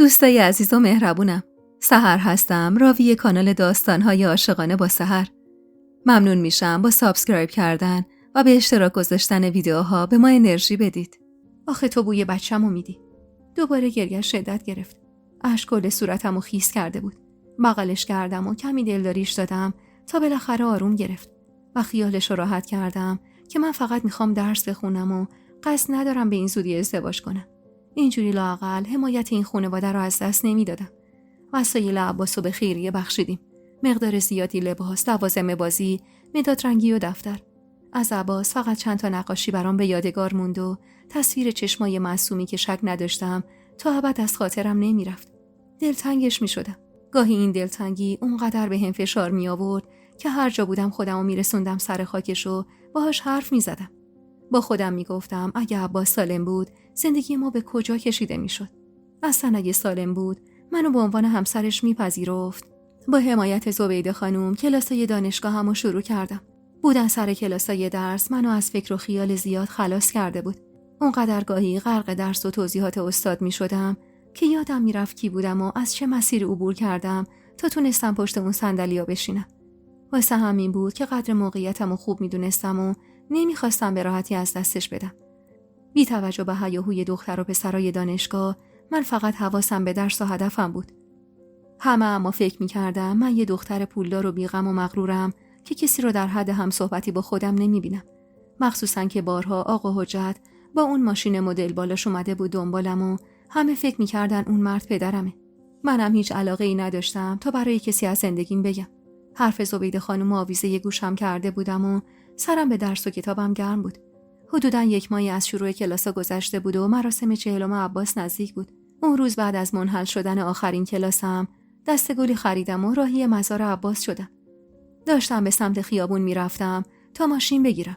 دوستای عزیز و مهربونم، سحر هستم، راوی کانال داستان‌های عاشقانه با سحر. ممنون میشم با سابسکرایب کردن و به اشتراک گذاشتن ویدیوها به ما انرژی بدید. آخه تو بوی بچه‌مو میدی. دوباره گریه شدت گرفت. اشک کل صورتمو خیس کرده بود. بغلش کردم و کمی دلداریش دادم تا بالاخره آروم گرفت و خیالش رو راحت کردم که من فقط میخوام درس بخونم و قصد ندارم به این زودی ازدواج کنم. اینجوری لااقل حمایت این خانواده رو از دست نمیدادم. وسایل عباسو به خیریه بخشیدیم. مقدار زیادی لباس، لوازم بازی، مداد رنگی و دفتر. از عباس فقط چند تا نقاشی برام به یادگار موند و تصویر چشمای معصومی که شک نداشتم تا ابد از خاطرم نمیرفت. دلتنگش میشدم. گاهی این دلتنگی اونقدر به هم فشار می آورد که هر جا بودم خودمو میرسوندم سر خاکش و باهاش حرف میزدم. با خودم میگفتم اگه عباس سالم بود زندگی ما به کجا کشیده میشد. اصلا اگه سالم بود منو به عنوان همسرش میپذیرفت. با حمایت زبیده خانوم کلاسای دانشگاهمو شروع کردم. بودن سر کلاسای درس منو از فکر و خیال زیاد خلاص کرده بود. اونقدر گاهی غرق درس و توضیحات استاد میشدم که یادم میرفت کی بودم و از چه مسیر عبور کردم تا تونستم پشت اون صندلیا بشینم. واسه همین بود که قدر موقعیتمو خوب میدونستم و نمیخواستم به راحتی از دستش بدم. بی توجه به هیاهوی دختر و پسرای دانشگاه من فقط حواسم به درس و هدفم بود. همه اما فکر میکردم من یه دختر پولدار و بیغم و مغرورم که کسی رو در حد هم صحبتی با خودم نمیبینم. مخصوصاً که بارها آقا حجت با اون ماشین مدل بالاش اومده بود دنبالم و همه فکر میکردن اون مرد پدرمه. منم هیچ علاقه ای نداشتم تا برای کسی از زندگیم بگم. حرف زبیده خانم آویزه گوشم کرده بودم و سرم به درس و کتابم گرم بود. حدوداً 1 ماه از شروع کلاسا گذشته بود و مراسم 40 عباس نزدیک بود. اون روز بعد از منحل شدن آخرین کلاسم دسته گلی خریدم و راهی مزار عباس شدم. داشتم به سمت خیابون میرفتم تا ماشین بگیرم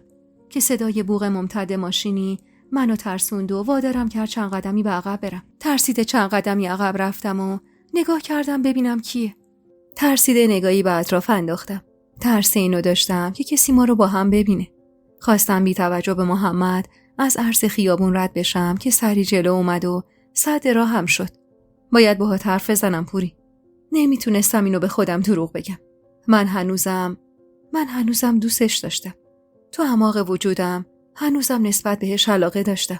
که صدای بوق ممتد ماشینی منو ترسوند و وادارم کرد چند قدمی به عقب برم. ترسیده چند قدمی عقب رفتم و نگاه کردم ببینم کیه. ترسیده نگاهی به اطراف انداختم. ترس اینو داشتم که کسی ما رو با هم ببینه. خواستم بی توجه به محمد از عرض خیابون رد بشم که سری جلو اومد و صد راه هم شد. باید باهات حرف بزنم پوری. نمیتونستم اینو به خودم دروغ بگم. من هنوزم دوستش داشتم. تو اعماق وجودم هنوزم نسبت بهش علاقه داشتم.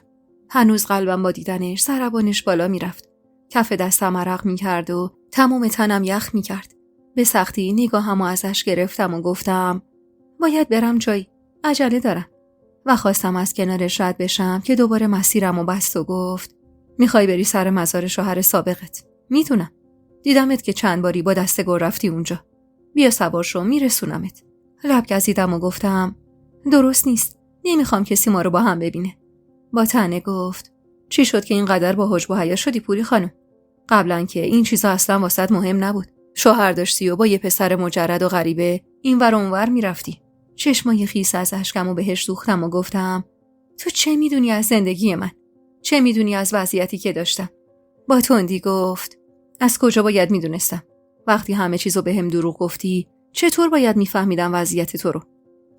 هنوز قلبم با دیدنش ضربانش بالا میرفت. کف دستم عرق میکرد و تمام تنم یخ میکرد. به سختی نگاهمو ازش گرفتم و گفتم باید برم جایی. عجله دارم. و خواستم از کنارش رد بشم که دوباره مسیرمو بست و گفت میخوای بری سر مزار شوهر سابقت؟ میتونم. دیدمت که چند باری با دسته گل رفتی اونجا. بیا سوار شو میرسونمت. لب گزیدم و گفتم درست نیست. نمیخوام کسی ما رو با هم ببینه. با طعنه گفت چی شد که اینقدر با حجب و حیا شدی پوری خانم؟ قبلا که این چیزا اصلا واسط مهم نبود. شوهر داشتی و با یه پسر مجرد و غریبه اینور اونور میرفتی. چشمای خیس از اشکمو بهش دوختم و گفتم تو چه میدونی از زندگی من؟ چه میدونی از وضعیتی که داشتم؟ با تندی گفت از کجا باید میدونستم؟ وقتی همه چیزو بهم دروغ گفتی چطور باید میفهمیدم وضعیت تو رو؟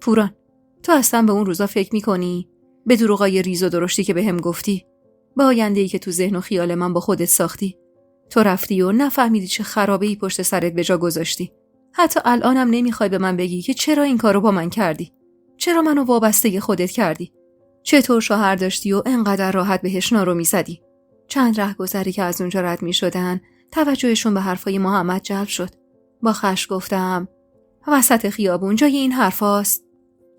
پوران تو اصلا به اون روزا فکر میکنی؟ به دروغای ریز و درشتی که بهم گفتی؟ به آینده‌ای که تو ذهن و خیال من با خودت ساختی؟ تو رفتی و نفهمیدی چه خرابه‌ای پشت سرت به جا گذاشتی. حتی الانم نمیخوای به من بگی که چرا این کارو با من کردی؟ چرا منو وابسته خودت کردی؟ چطور شوهر داشتی و انقدر راحت بهش نارو میزدی؟ چند رهگذری که از اونجا رد میشدن توجهشون به حرفای محمد جلب شد. با خشم گفتم وسط خیابون جای این حرفاست؟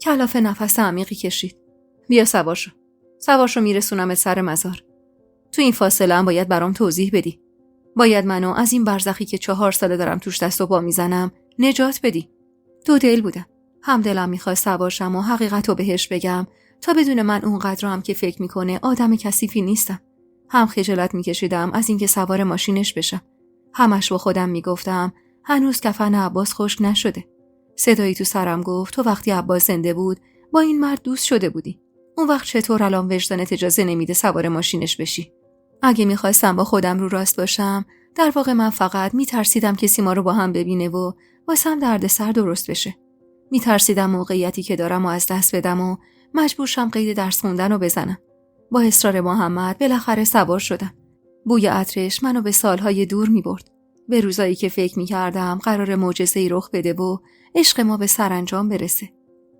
کلاف نفس عمیقی کشید. بیا سوار شو میرسونم سر مزار. تو این فاصله هم باید برام توضیح بدی. باید منو از این برزخی که 4 ساله دارم توش دست و پا میزنم نجات بدی. دو دل بودم. هم دلم میخواست سوارشم و حقیقتو بهش بگم تا بدون من اونقدر هم که فکر میکنه آدم کثیفی نیستم. هم خجالت میکشیدم از اینکه سوار ماشینش بشم. همش با خودم میگفتم هنوز کفن عباس خشک نشده. صدایی تو سرم گفت تو وقتی عباس زنده بود با این مرد دوست شده بودی. اون وقت چطور الان وجدانت اجازه نمیده سوار ماشینش بشی؟ اگه میخواستم با خودم رو راست باشم در واقع من فقط میترسیدم کسی ما رو با هم ببینه و واسم دردسر درست بشه. میترسیدم موقعیتی که دارم و از دست بدم و مجبور شم قید درس خوندن رو بزنم. با اصرار محمد بالاخره سوار شدم. بوی عطرش منو به سالهای دور می‌برد. به روزایی که فکر می‌کردم قرار معجزه‌ای رخ بده و عشق ما به سرانجام برسه.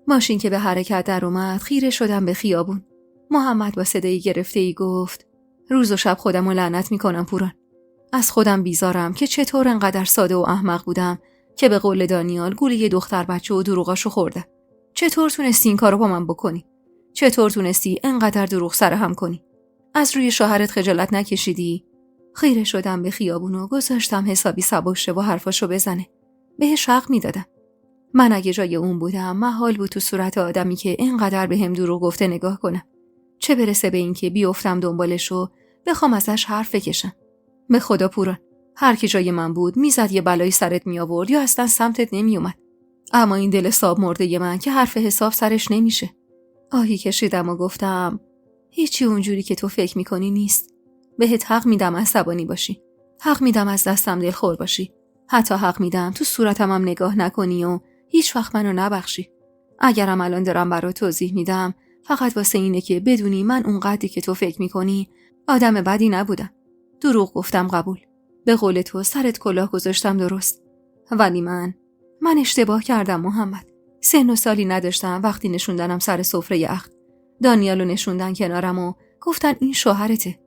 ماشین که به حرکت در اومد خیره شدم به خیابون. محمد با صدای گرفته‌ای گفت: روز و شب خودمو لعنت می‌کنم پوران. از خودم بیزارم که چطور انقدر ساده و احمق بودم که به قول دانیال گوله دختر بچه و دروغاشو خورده. چطور تونستی این کارو با من بکنی؟ چطور تونستی انقدر دروغ سرهم کنی؟ از روی شوهرت خجالت نکشیدی؟ خیره شدم به خیابون و گذاشتم حسابی سبک شه و حرفاشو بزنه. بهش حق میدادم. من اگه جای اون بودم محال بود تو صورت آدمی که اینقدر بهم دروغ گفته نگاه کنم. چه برسه به این که بیافتم دنبالشو بخوام ازش حرف بکشم. به خدا پوران، هر کی جای من بود میزد یه بلایی سرت می آورد یا اصلا سمتت نمی اومد. اما این دل صاب مرده من که حرف حساب سرش نمیشه. آهی کشیدم و گفتم: هیچی اونجوری که تو فکر میکنی نیست. بهت حق میدم عصبانی باشی. حق میدم از دستم دلخور باشی. حتی حق میدم تو صورتم هم نگاه نکنی و هیچ وقت منو نبخشی. اگرم الان دارم برات توضیح میدم فقط واسه اینه که بدونی من اونقدری که تو فکر میکنی آدم بدی نبودم. دروغ گفتم قبول. به قول تو سرت کلاه گذاشتم درست. ولی من اشتباه کردم محمد. سن و سالی نداشتم وقتی نشوندنم سر سفره عقد. دانیالو نشوندن کنارم و گفتن این شوهرته.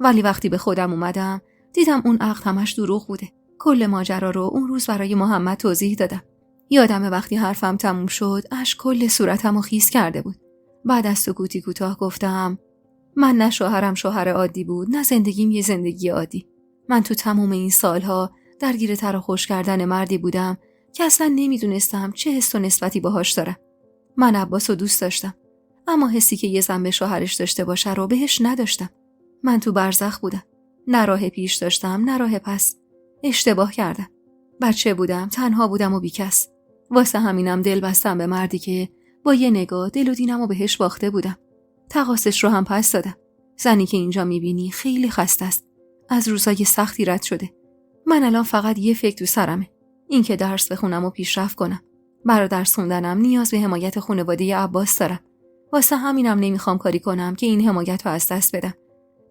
ولی وقتی به خودم اومدم دیدم اون عقد همش دروغ بوده. کل ماجرا رو اون روز برای محمد توضیح دادم. یادم وقتی حرفم تموم شد اشک کل صورتمو خیس کرده بود. بعد از سکوتی کوتاه گفتم: من نه شوهرم شوهر عادی بود، نه زندگیم یه زندگی عادی. من تو تمام این سالها درگیر تر و خوش کردن مردی بودم که اصلا نمیدونستم چه حس و نسبتی باهاش دارم. من عباسو دوست داشتم، اما حسی که یه زن به شوهرش داشته باشه رو بهش نداشتم. من تو برزخ بودم. نه راه پیش داشتم نه راه پس. اشتباه کردم. بچه بودم، تنها بودم و بیکس. واسه همینم دل بستم به مردی که با یه نگاه دل و دینمو بهش باخته بودم. تقاصش رو هم پس دادم. زنی که اینجا میبینی خیلی خسته است. از روزای سختی رد شده. من الان فقط یه فکر تو سرمه. این که درس بخونم و پیشرفت کنم. برای درس خوندنم نیاز به حمایت خانواده عباس دارم. واسه همینم نمیخوام کاری کنم که این حمایت رو از دست بدم.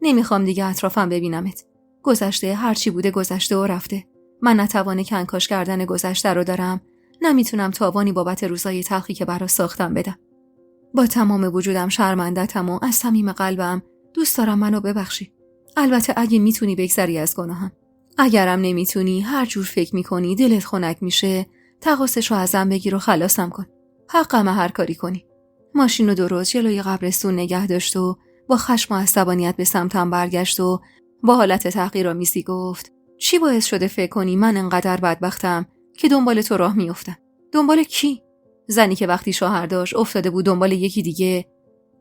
نمیخوام دیگه اطرافم ببینمت. گذشته هرچی بوده گذشته و رفته. من نتوان کنکاش کردن گذشته رو دارم. نمیتونم تاوانی بابت روزای تلخی که برا ساختم بدم. با تمام وجودم شرمنده‌ام و از صمیم قلبم دوست دارم منو ببخشی. البته اگه میتونی بگذری از گناهم. اگرم نمیتونی هر جور فکر میکنی دلت خنک میشه تقاصشو ازم بگیر و خلاصم کن. حقمه هر کاری کنی. ماشینو درست جلوی قبرستون نگه داشت و با خشم و عصبانیت به سمتم برگشت و با حالت تحقیرآمیزی گفت: چی باعث شده فکر کنی من انقدر بدبختم که دنبال تو راه میافتم؟ دنبال کی؟ زنی که وقتی شوهر داشت افتاده بود دنبال یکی دیگه.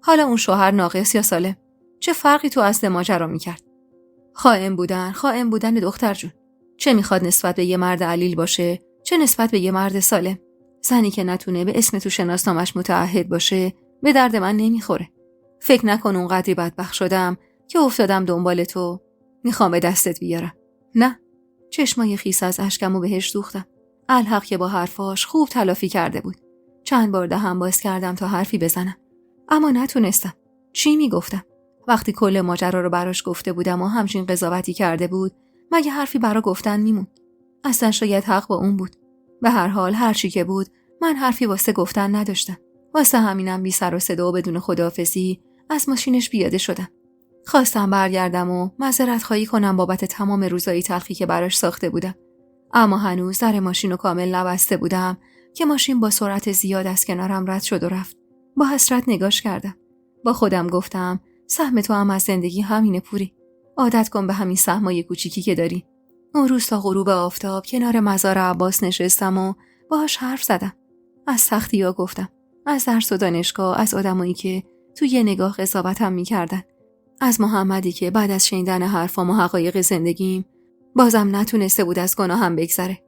حالا اون شوهر ناقص یا سالم؟ چه فرقی تو اصل ماجرا میکرد؟ خائن بودن دختر جون. چه میخواد نسبت به یه مرد علیل باشه، چه نسبت به یه مرد سالم. زنی که نتونه به اسم تو شناسنامش متعهد باشه به درد من نمیخوره. فکر نکن اونقدری بدبخت شدم که افتادم دنبال تو. میخوام به دستت بیارم. نه. چشمای خیس از اشکمو بهش دوختم. الحق که با حرفاش خوب تلافی کرده بود. چند بار دهن باز کردم تا حرفی بزنم، اما نتونستم. چی میگفتم؟ وقتی کل ماجرا رو براش گفته بودم و همچین قضاوتی کرده بود، مگه حرفی برا گفتن میموند؟ اصلا شاید حق با اون بود. به هر حال هر چی که بود، من حرفی واسه گفتن نداشتم. واسه همینم بی سر و صدا و بدون خداحافظی از ماشینش پیاده شدم. خواستم برگردم و معذرت خواهی کنم بابت تمام روزای تلخی که براش ساخته بودم. اما هنوز در ماشین رو کامل نبسته بودم که ماشین با سرعت زیاد از کنارم رد شد و رفت. با حسرت نگاش کردم. با خودم گفتم: سهم تو هم از زندگی همینه پوری. عادت کن به همین سهمای کوچیکی که داری. اون روز تا غروب آفتاب کنار مزار عباس نشستم و باهاش حرف زدم. از سختی‌ها گفتم. از درس و دانشگاه، از آدمایی که تو یه نگاه قضاوتم می‌کردن. از محمدی که بعد از شنیدن حرفام و حقایق زندگیم بازم نتونسته بود از گناهم بگذره.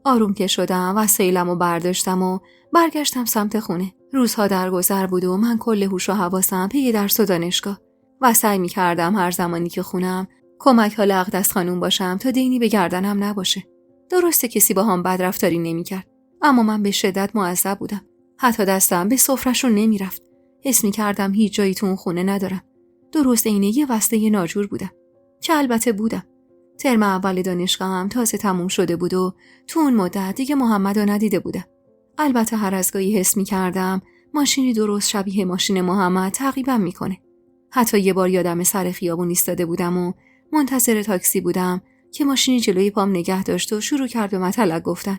آروم که شدم وسایلمو برداشتم و برگشتم سمت خونه. روزها درگذر بود و من کل هوش و حواسم پی درس و دانشگاه و سعی می‌کردم هر زمانی که خونم کمک حال اقدس خانوم باشم تا دینی به گردنم نباشه. درسته کسی با هم بد رفتاری نمی‌کرد، اما من به شدت معذب بودم. حتی دستم به سفره‌شون نمی‌رفت. حس می‌کردم هیچ جایی تو اون خونه ندارم. درست عین یه وسته ناجور بودم. که البته بودم. ترم اول دانشگاهم تازه تموم شده بود و تو اون مدت دیگه محمد رو ندیده بودم. البته هر از گاهی حس می‌کردم ماشینی درست شبیه ماشین محمد تعقیبم میکنه. حتی یه بار یادم سر خیابون ایستاده بودم و منتظر تاکسی بودم که ماشینی جلوی پام نگه داشت و شروع کرد به مطلق گفتن.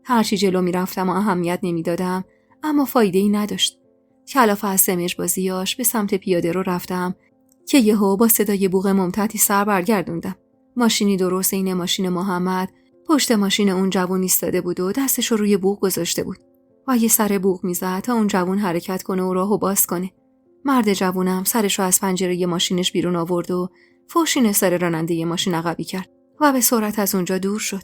هرچی جلو میرفتم و اهمیت نمیدادم، اما فایده‌ای نداشت. کلاف از سمج بازیاش به سمت پیاده رو رفتم که یهو با صدای بوق ممتدی سر برگردوندم. ماشینی درست این ماشین محمد پشت ماشین اون جوون ایستاده بود و دستش رو روی بوق گذاشته بود و یه سر بوق میزد تا اون جوون حرکت کنه و راهو باز کنه. مرد جوونم سرش رو از پنجره ماشینش بیرون آورد و فوشین سر راننده ماشین عقبی کرد و به سرعت از اونجا دور شد.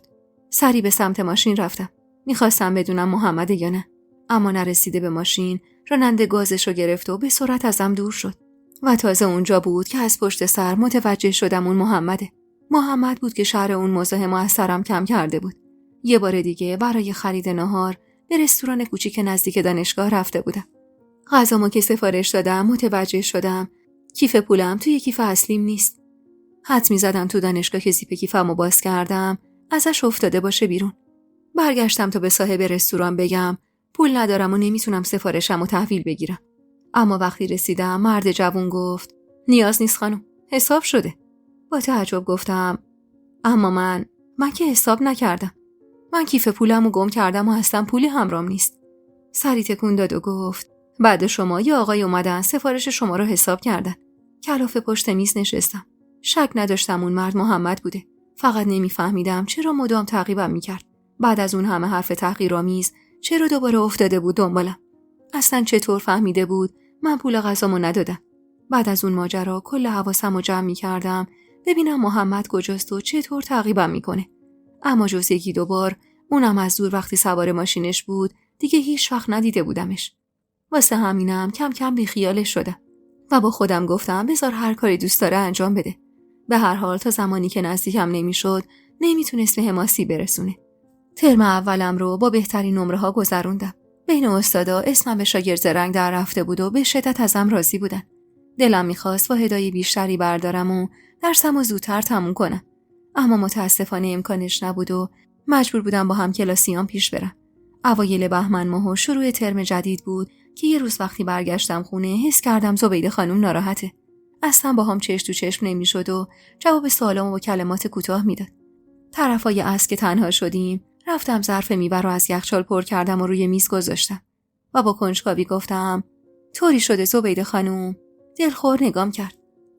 سری به سمت ماشین رفتم. میخواستم بدونم محمد یا نه، اما نرسیده به ماشین راننده گازش رو گرفت و به سرعت ازم دور شد و تازه اونجا بود که از پشت سر متوجه شدم اون محمده. محمد بود که شهر اون مزاحم از سرم کم کرده بود. یه بار دیگه برای خرید ناهار به رستوران کوچیک نزدیک دانشگاه رفته بودم. غذامو که سفارش دادم متوجه شدم کیف پولم توی کیف اصلیم نیست. حدس می‌زدم تو دانشگاه که زیپ کیفمو باز کردم ازش افتاده باشه بیرون. برگشتم تا به صاحب رستوران بگم پول ندارم و نمیتونم سفارشمو تحویل بگیرم. اما وقتی رسیدم مرد جوون گفت نیاز نیست خانم، حساب شده. با تعجب گفتم اما من که حساب نکردم. من کیف پولمو گم کردم و اصلا پولی همرام نیست. سری تکون داد و گفت بعد شما یه آقای اومدن سفارش شما رو حساب کردن. کلافه پشت میز نشستم. شک نداشتم اون مرد محمد بوده. فقط نمیفهمیدم چرا مدام تعقیبم میکرد. بعد از اون همه حرف تحقیرآمیز چرا دوباره افتاده بود دنبالم؟ اصلا چطور فهمیده بود من پول غذامو ندادم؟ بعد از اون ماجرا کل حواسمو جمع میکردم ببینم محمد کجاست و چطور تعقیبم میکنه. اما جز یکی دو بار، اونم از دور وقتی سوار ماشینش بود، دیگه هیچ وقت ندیده بودمش. واسه همینم کم کم بیخیالش شدم و با خودم گفتم بذار هر کاری دوست داره انجام بده. به هر حال تا زمانی که نزدیکم نمیشد نمیتونست به حماسی برسونه. ترم اولم رو با بهترین نمره ها گذروندم. بین استادا اسمم به شاگرد زرنگ در رفته بود و به شدت ازم راضی بودن. دلم میخواست واحدهای بیشتری بردارم و درسمو زودتر تموم کنم. اما متاسفانه امکانش نبود و مجبور بودم با همکلاسیام پیش برم. اوایل بهمن ماه و شروع ترم جدید بود که یه روز وقتی برگشتم خونه حس کردم زبیده خانم ناراحته. اصلا با هم چشم تو چشم نمیشد و جواب سوالامو با کلمات کوتاه میداد. طرفای عصر که تنها شدیم رفتم ظرف میوه رو از یخچال پر کردم و روی میز گذاشتم و با کنجکاوی گفتم طوری شده زبیده خانم؟ دلخور نگام کرد.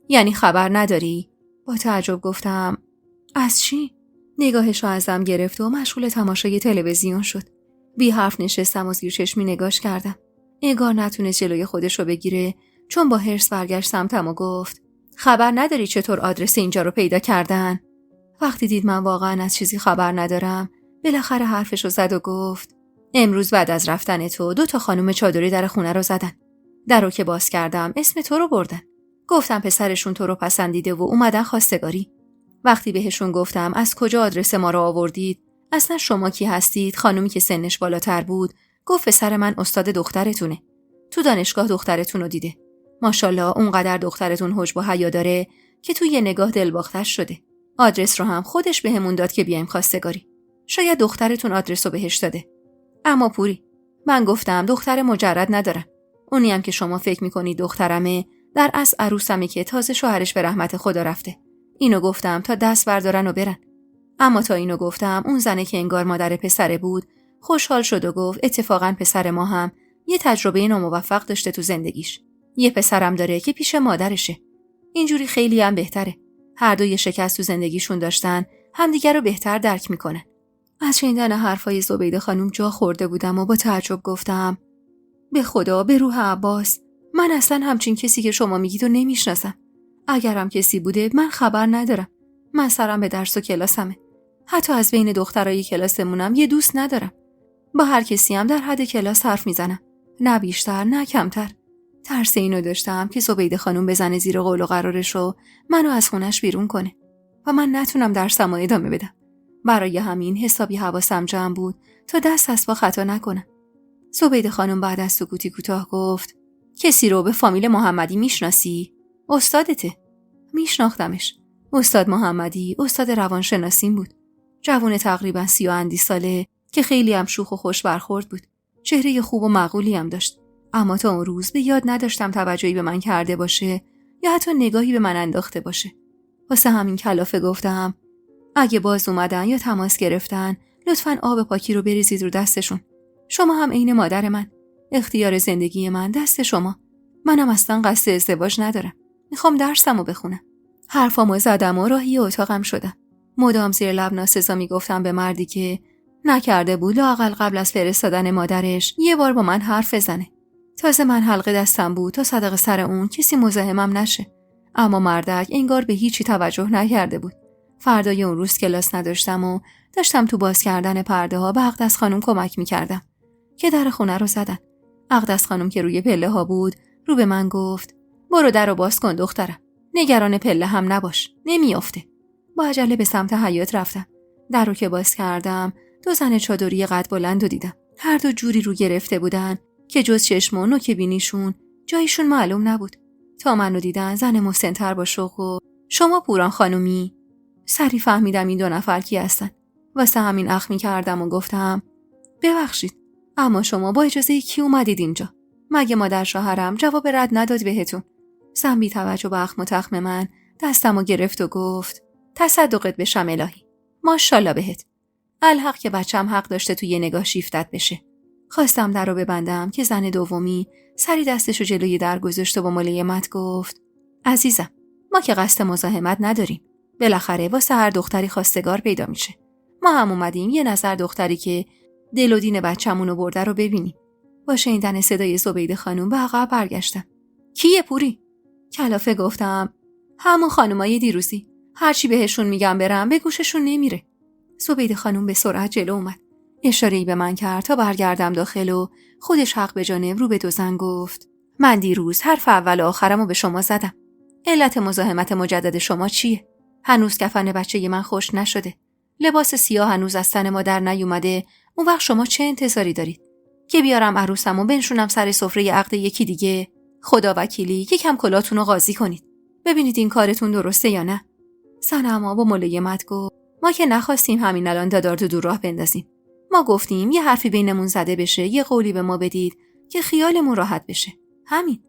یعنی خبر نداری؟ با تعجب گفتم از چی؟ نگاهش رو ازم گرفت و مشغول تماشای تلویزیون شد. بی حرف نشستم و زیر چشمی نگاش کردم. انگار نتونست جلوی خودش رو بگیره، چون با حرص برگشت سمتم و گفت خبر نداری چطور آدرس اینجا رو پیدا کردن؟ وقتی دید من واقعا از چیزی خبر ندارم بالاخره حرفش رو زد و گفت امروز بعد از رفتن تو 2 خانم چادری در خونه رو زدن. در رو که باز کردم اسم تو رو بردن. گفتم پسرشون تو رو پسندیده و اومدن خواستگاری. وقتی بهشون گفتم از کجا آدرس ما رو آوردید، اصلا شما کی هستید؟ خانومی که سنش بالاتر بود گفت پسر من استاد دخترتونه. تو دانشگاه دخترتون رو دیده. ماشاءالله اونقدر دخترتون حجب و حیا داره که تو یه نگاه دلباختش شده. آدرس رو هم خودش بهمون داد که بیایم خواستگاری. شاید دخترتون آدرس رو بهش داده. اما پوری، من گفتم دختر مجرد ندارم. اونی هم که شما فکر میکنید دخترمه در اصل عروسمه که تازه شوهرش به رحمت خدا رفته. اینو گفتم تا دست بردارن و برن. اما تا اینو گفتم اون زنه که انگار مادر پسره بود خوشحال شد و گفت اتفاقا پسر ما هم یه تجربه ناموفق داشته تو زندگیش. یه پسرم داره که پیش مادرشه. اینجوری خیلی هم بهتره. هر دو یه شکست تو زندگیشون داشتن، همدیگه رو بهتر درک میکنن. از شنیدن حرفای زبیده خانم جا خورده بودم و با تعجب گفتم به خدا، به روح عباس، من اصلا همچین کسی که شما میگید رو نمیشناسم. اگرم کسی بوده من خبر ندارم. من سرم به درس و کلاسمه. حتی از بین دخترای کلاسمونم یه دوست ندارم. با هر کسی هم در حد کلاس حرف میزنم. نه بیشتر نه کمتر. ترس اینو داشتم که زبیده خانم بزنه زیر قول و قرارش و منو از خونش بیرون کنه و من نتونم درسمو ادامه بدم. برای همین حسابی حواسم جمع بود تا دست از پا خطا نکنم. زبیده خانم بعد از سکوتی کوتاه گفت کسی رو به فامیل محمدی میشناسی؟ استادته. میشناختمش. استاد محمدی استاد روانشناسیم بود. جوان تقریبا 30 و اندی ساله که خیلی هم شوخ و خوش برخورد بود. چهره خوب و معقولی هم داشت. اما تا اون روز به یاد نداشتم توجهی به من کرده باشه یا حتی نگاهی به من انداخته باشه. واسه همین کلافه گفتم اگه باز اومدن یا تماس گرفتن لطفاً آب پاکی رو بریزید رو دستشون. شما هم عین مادر من. اختیار زندگی من دست شما. منم اصلا قصد ازدواج ندارم. میخوام درسمو بخونم. حرفامو زدم و راهی اتاقم شدم. مدام زیر لب ناسزا میگفتم به مردی که نکرده بود لااقل قبل از فرستادن مادرش یه بار با من حرف بزنه. تازه من حلقه دستم بود تا صدقه سر اون کسی مزاحمم نشه. اما مردک انگار به هیچی توجه نکرده بود. فردای اون روز کلاس نداشتم و داشتم تو باز کردن پرده ها به اقدس خانم کمک میکردم که در خونه رو زدن. اقدس خانم که روی پله ها بود رو به من گفت برو در رو باز کن دخترم. نگران پله هم نباش. نمیافته. با عجله به سمت حیاط رفتم. در رو که باز کردم 2 زن چادری قد بلند رو دیدم. هر دو جوری رو گرفته بودن که جز چشم و نوک بینیشون جایشون معلوم نبود. تا منو دیدن زن مسن‌تر با شوق و شما پوران خانومی؟ سری فهمیدم این 2 نفر کی هستن. واسه همین اخمی کردم و گفتم ببخشید اما شما با اجازه کی اومدید اینجا؟ مگه مادر شوهرم جواب رد نداد بهتون؟ زن بی توجه به اخم و تخم من دستمو گرفت و گفت تصدقت بشم الهی. ماشاءالله بهت. الحق که بچم حق داشته تو یه نگاه شیفتت بشه. خواستم در رو ببندم که زن دومی سری دستشو جلوی در گذاشت و با ملایمت گفت عزیزم ما که قصد مزاحمت نداریم. بالاخره واسه هر دختری خواستگار پیدا میشه. ما هم اومدیم یه نظر دختری که دل و دین بچه‌مونو برده رو ببینیم. با شنیدن صدای زبیده خانم به عقب برگشتم. کیه پوری؟ کلافه گفتم همون خانمای دیروزی. هرچی بهشون میگم برم به گوششون نمیره. زبیده خانم به سرعت جلو اومد. اشاره‌ای به من کرد تا برگردم داخل و خودش حق به جانب رو به 2 زن گفت من دیروز حرف اول و آخرمو به شما زدم. علت مزاحمت مجدد شما چیه؟ هنوز کفن بچه من خوش نشده. لباس سیاه هنوز از تن ما در نیومده. اون وقت شما چه انتظاری دارید؟ که بیارم عروسمو بنشونم سر سفره عقد یکی دیگه؟ خدا وکیلی یکم کلاتونو قاضی کنید. ببینید این کارتون درسته یا نه؟ زن اما با ملایمت گفت ما که نخواستیم همین الان دادار تو دور راه بندازیم. ما گفتیم یه حرفی بینمون زده بشه، یه قولی به ما بدید که خیالمون راحت بشه. همین.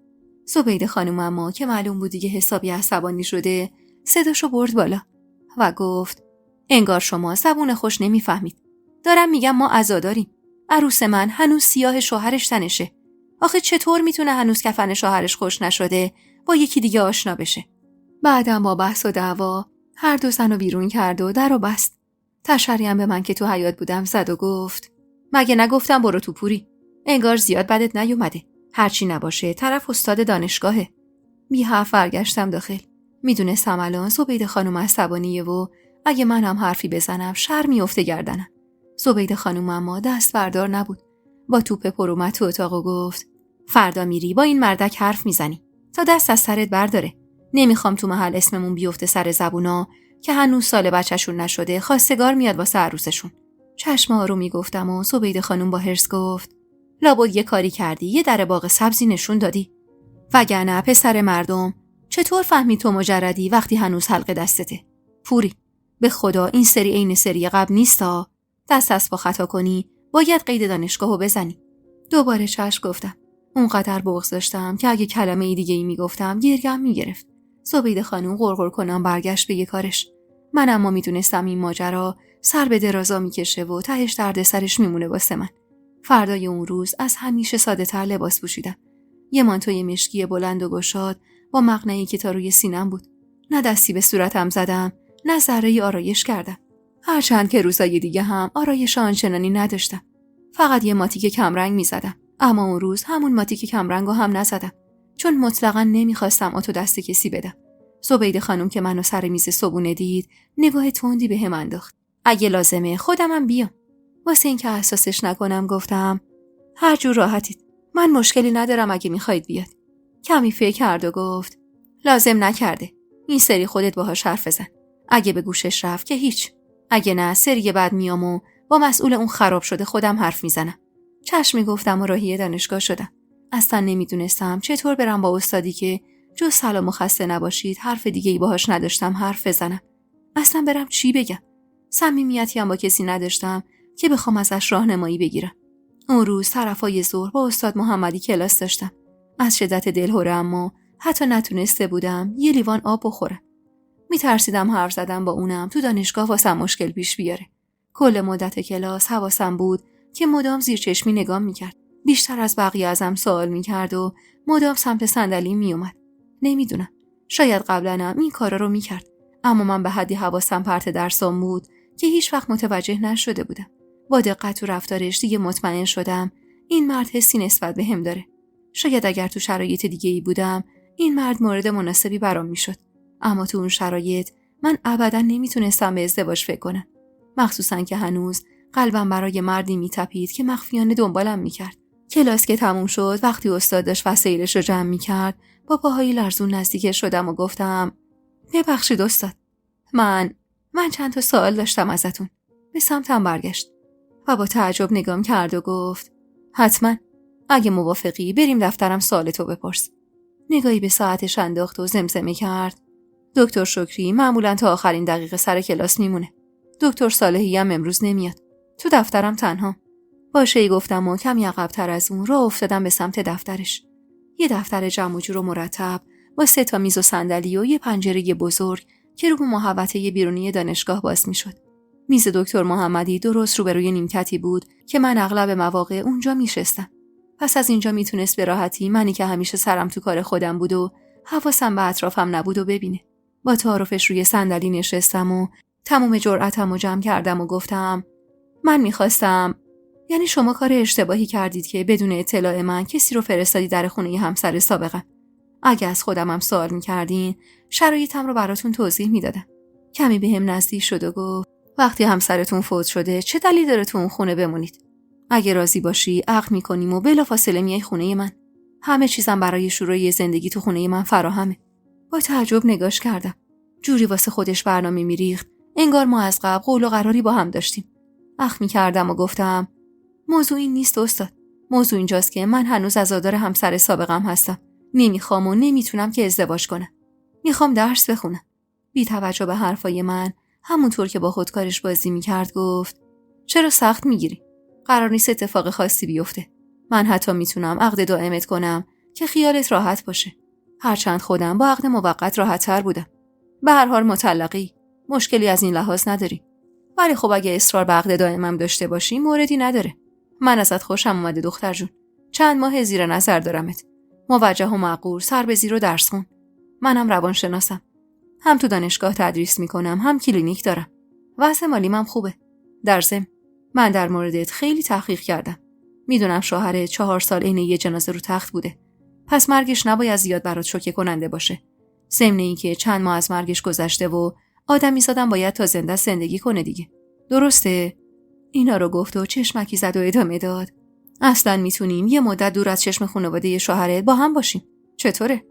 زبیده خانم اما که معلوم بود دیگه حسابی عصبانی شده صداشو برد بالا و گفت انگار شما زبون خوش نمیفهمید. دارم میگم ما عزاداریم. عروس من هنوز سیاه شوهرش تنشه. آخه چطور میتونه هنوز کفن شوهرش خوش نشده با یکی دیگه آشنا بشه؟ بعدم با بحث و دعوا هر 2 زن رو بیرون کرد و در رو بست. تشریعاً به من که تو حیاط بودم زد و گفت مگه نگفتم برو تو پوری؟ انگار زیاد بدت نیومده. هرچی نباشه طرف استاد دانشگاهه. بی حرف برگشتم داخل. میدونستم الان زبیده خانم عصبانیه و اگه من هم حرفی بزنم شر میفته گردنم. زبیده خانم اما دست بردار نبود. با توپ پر اومد تو اتاق و گفت فردا میری با این مردک حرف میزنی تا دست از سرت برداره. نمیخوام تو محل اسممون بیفته سر زبونا که هنوز سال بچه‌شون نشده خواستگار میاد واسه عروسشون. چشم آرومی گفتم و زبیده خانم با حرص گفت لابد یه کاری کردی، یه در باغ سبزی نشون دادی. وگرنه پسر مردم چطور فهمی تو مجردی وقتی هنوز حلقه دستته؟ پوری به خدا این سری عین سری قبل نیستا. دست از پا خطا کنی باید قید دانشگاهو بزنی. دوباره چشم گفتم. اونقدر بغض داشتم که اگه کلمه دیگه‌ای میگفتم گریه‌ام میگرفت. زبیده خانم غرغر کنم برگشت به یه کارش. من اما میدونستم این ماجرا سر به درازا میکشه و تهش درد سرش میمونه واسه من. فردای اون روز از همیشه ساده تر لباس پوشیدم. یه مانتوی مشکی بلند و گشاد با مقنعی که تا روی سینم بود. نه دستی به صورتم زدم، نه ذره‌ای آرایش کردم. هرچند که روزای دیگه هم آرایش آنچنانی نداشتم. فقط یه ماتیک کمرنگ میزدم. اما اون روز همون ماتیک کمرنگو هم نزدم. چون مطلقاً نمیخواستم آتو دست کسی بدم. زبیده خانم که منو سر میز صبونه دید، نگاه تندی به هم انداخت. اگه لازمه خودمم بیام. واسه اینکه احساسش نکنم گفتم هر جور راحتید. من مشکلی ندارم اگه میخواید بیاد. کمی فکر کرد و گفت لازم نکرده. این سری خودت باهاش حرف بزن. اگه به گوشش رفت که هیچ. اگه نه سری بعد میام و با مسئول اون خراب شده خودم حرف میزنم. چشمی گفتم و راهی دانشگاه شدم. اصلا نمیدونستم چطور برم با استادی که جز سلام و خسته نباشید حرف دیگه‌ای باهاش نداشتم حرف بزنم. اصلا برم چی بگم؟ صمیمیتی هم با کسی نداشتم که بخوام ازش راهنمایی بگیرم. اون روز طرفای ظهر با استاد محمدی کلاس داشتم. از شدت دلهره اما حتی نتونسته بودم یه لیوان آب بخورم. میترسیدم حرف زدم با اونم تو دانشگاه واسم مشکل پیش بیاره. کل مدت کلاس حواسم بود که مدام زیر چشمی نگام میکرد. بیشتر از بقیه ازم سوال میکرد و مدام سمت صندلی میومد. نمیدونم. شاید قبلنم این کارا رو میکرد. اما من به حدی حواسم پرت درسام بود که هیچ وقت متوجه نشده بودم. با دقت و رفتارش دیگه مطمئن شدم این مرد حسی نسبت بهم داره. شاید اگر تو شرایط دیگه‌ای بودم این مرد مورد مناسبی برام میشد. اما تو اون شرایط من ابداً نمیتونستم به ازدواج فکر کنم. مخصوصاً که هنوز قلبم برای مردی میتپید که مخفیانه دنبالم میکرد. کلاس که تموم شد وقتی استاد داشت وسایلش رو جمع میکرد با پاهای لرزون نزدیکش شدم و گفتم ببخشید استاد. من چند تا سوال داشتم ازتون. به سمتم برگشت و با تعجب نگام کرد و گفت حتما. اگه موافقی بریم دفترم سوالتو بپرس. نگاهی به ساعتش انداخت و زمزمه کرد دکتر شکری معمولاً تا آخرین دقیقه سر کلاس میمونه. دکتر صالحی هم امروز نمیاد. تو دفترم تنها. باشه گفتم و کمی عقب‌تر از اون راه افتادم به سمت دفترش. یه دفتر جمع و جور و مرتب با 3 تا میز و صندلی و یه پنجره بزرگ که رو به محوطه بیرونی دانشگاه باز میشد. میز دکتر محمدی درست روبروی نیمکتی بود که من اغلب مواقع اونجا میشستم. پس از اینجا میتونست به راحتی منی که همیشه سرم تو کار خودم بود و حواسم به اطرافم نبود و ببینه. با تعارفش روی صندلی نشستم و تمام جرأتم رو جمع کردم و گفتم من میخواستم یعنی شما کار اشتباهی کردید که بدون اطلاع من کسی رو فرستادی در خونه همسر سابقم. اگه از خودمم سوال میکردین شرایطم رو براتون توضیح میدادم. کمی بهم نزدیک شد و گفت وقتی همسرتون فوت شده چه دلیلی داره تو اون خونه بمونید؟ اگه راضی باشی عقد میکنیم و بلافاصله میای خونه من. همه چیزم برای شروع زندگی تو خونه من فراهمه. با تعجب نگاش کردم. جوری واسه خودش برنامه میریخت انگار ما از قبل قول و قراری با هم داشتیم. اخ میکردم و گفتم موضوع این نیست استاد. موضوع اینجاست که من هنوز عزادار همسر سابقم هستم. نمیخوام و نمیتونم که ازدواج کنم. میخوام درس بخونم. بی توجه به حرفای من همونطور که با خودکارش بازی میکرد گفت چرا سخت میگیری؟ قرار نیست اتفاق خاصی بیفته. من حتی میتونم عقد دائمت کنم که خیالت راحت باشه. هرچند خودم با عقد موقت راحت‌تر بودم. به هر حال مطلقی. مشکلی از این لحاظ نداری. ولی خب اگه اصرار به عقد دائمم داشته باشی موردی نداره. من ازت خوشم اومده دختر جون. چند ماه زیر نظر دارمت. موجه و معقول سر به زیر و درس خون. منم روانشناسم. هم تو دانشگاه تدریس میکنم هم کلینیک دارم. وضع مالیم خوبه. در ضمن من در موردت خیلی تحقیق کردم. میدونم شوهرت 4 سال عین یه جنازه رو تخت بوده. پس مرگش نباید زیاد برات شوکه کننده باشه. ضمن اینکه چند ماه از مرگش گذشته و آدمیزادم باید تا زنده زندگی کنه دیگه. درسته؟ اینا رو گفت و چشمکی زد و ادامه داد. اصلاً میتونیم یه مدت دور از چشم خانواده شوهرت با هم باشیم. چطوره؟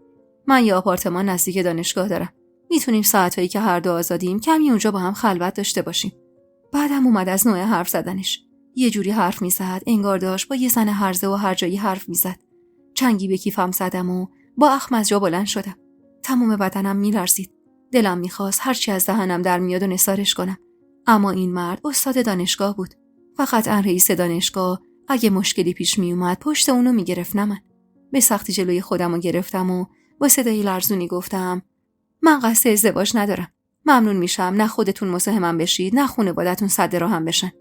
من یه آپارتمان نزدیک دانشگاه دارم. میتونیم ساعتایی که هر دو آزادیم کمی اونجا با هم خلوت داشته باشیم. بعدم اومد از نوع حرف زدنش. یه جوری حرف میزد انگار داشت با یه زن هرزه و هر جایی حرف میزد. چنگی به کیفم زدم و با اخم از جا بلند شدم. تمام بدنم میلرزید. دلم میخواست هرچی از دهنم در میاد و نثارش کنم. اما این مرد استاد دانشگاه بود. فقط رئیس دانشگاه اگه مشکلی پیش میومد پشت اونو میگرفت نه من. به سختی جلوی خودمو گرفتم و با صدای لرزونی گفتم من قصد ازدواج ندارم. ممنون میشم نه خودتون مزاحمم بشید نه خانواده‌تون صد راهم بشن.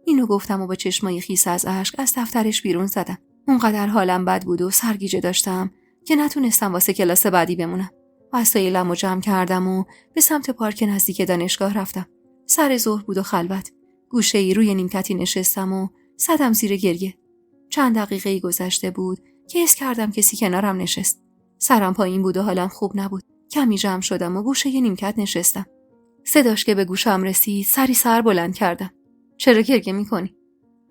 اینو گفتم و با چشمای خیس از اشک از دفترش بیرون زدم. اونقدر حالم بد بود و سرگیجه داشتم که نتونستم واسه کلاس بعدی بمونم. وسایلمو جمع کردم و به سمت پارک نزدیک دانشگاه رفتم. سر ظهر بود و خلوت. گوشه‌ای روی نیمکتی نشستم و زدم زیر گریه. چند دقیقه‌ای گذشته بود که حس کردم کسی کنارم نشست. سرم پایین بود و حالم خوب نبود. کمی جمع شدم و گوشه نیمکت نشستم. صداش که به گوشم رسید سری سر بلند کردم. چرا گریه میکنی؟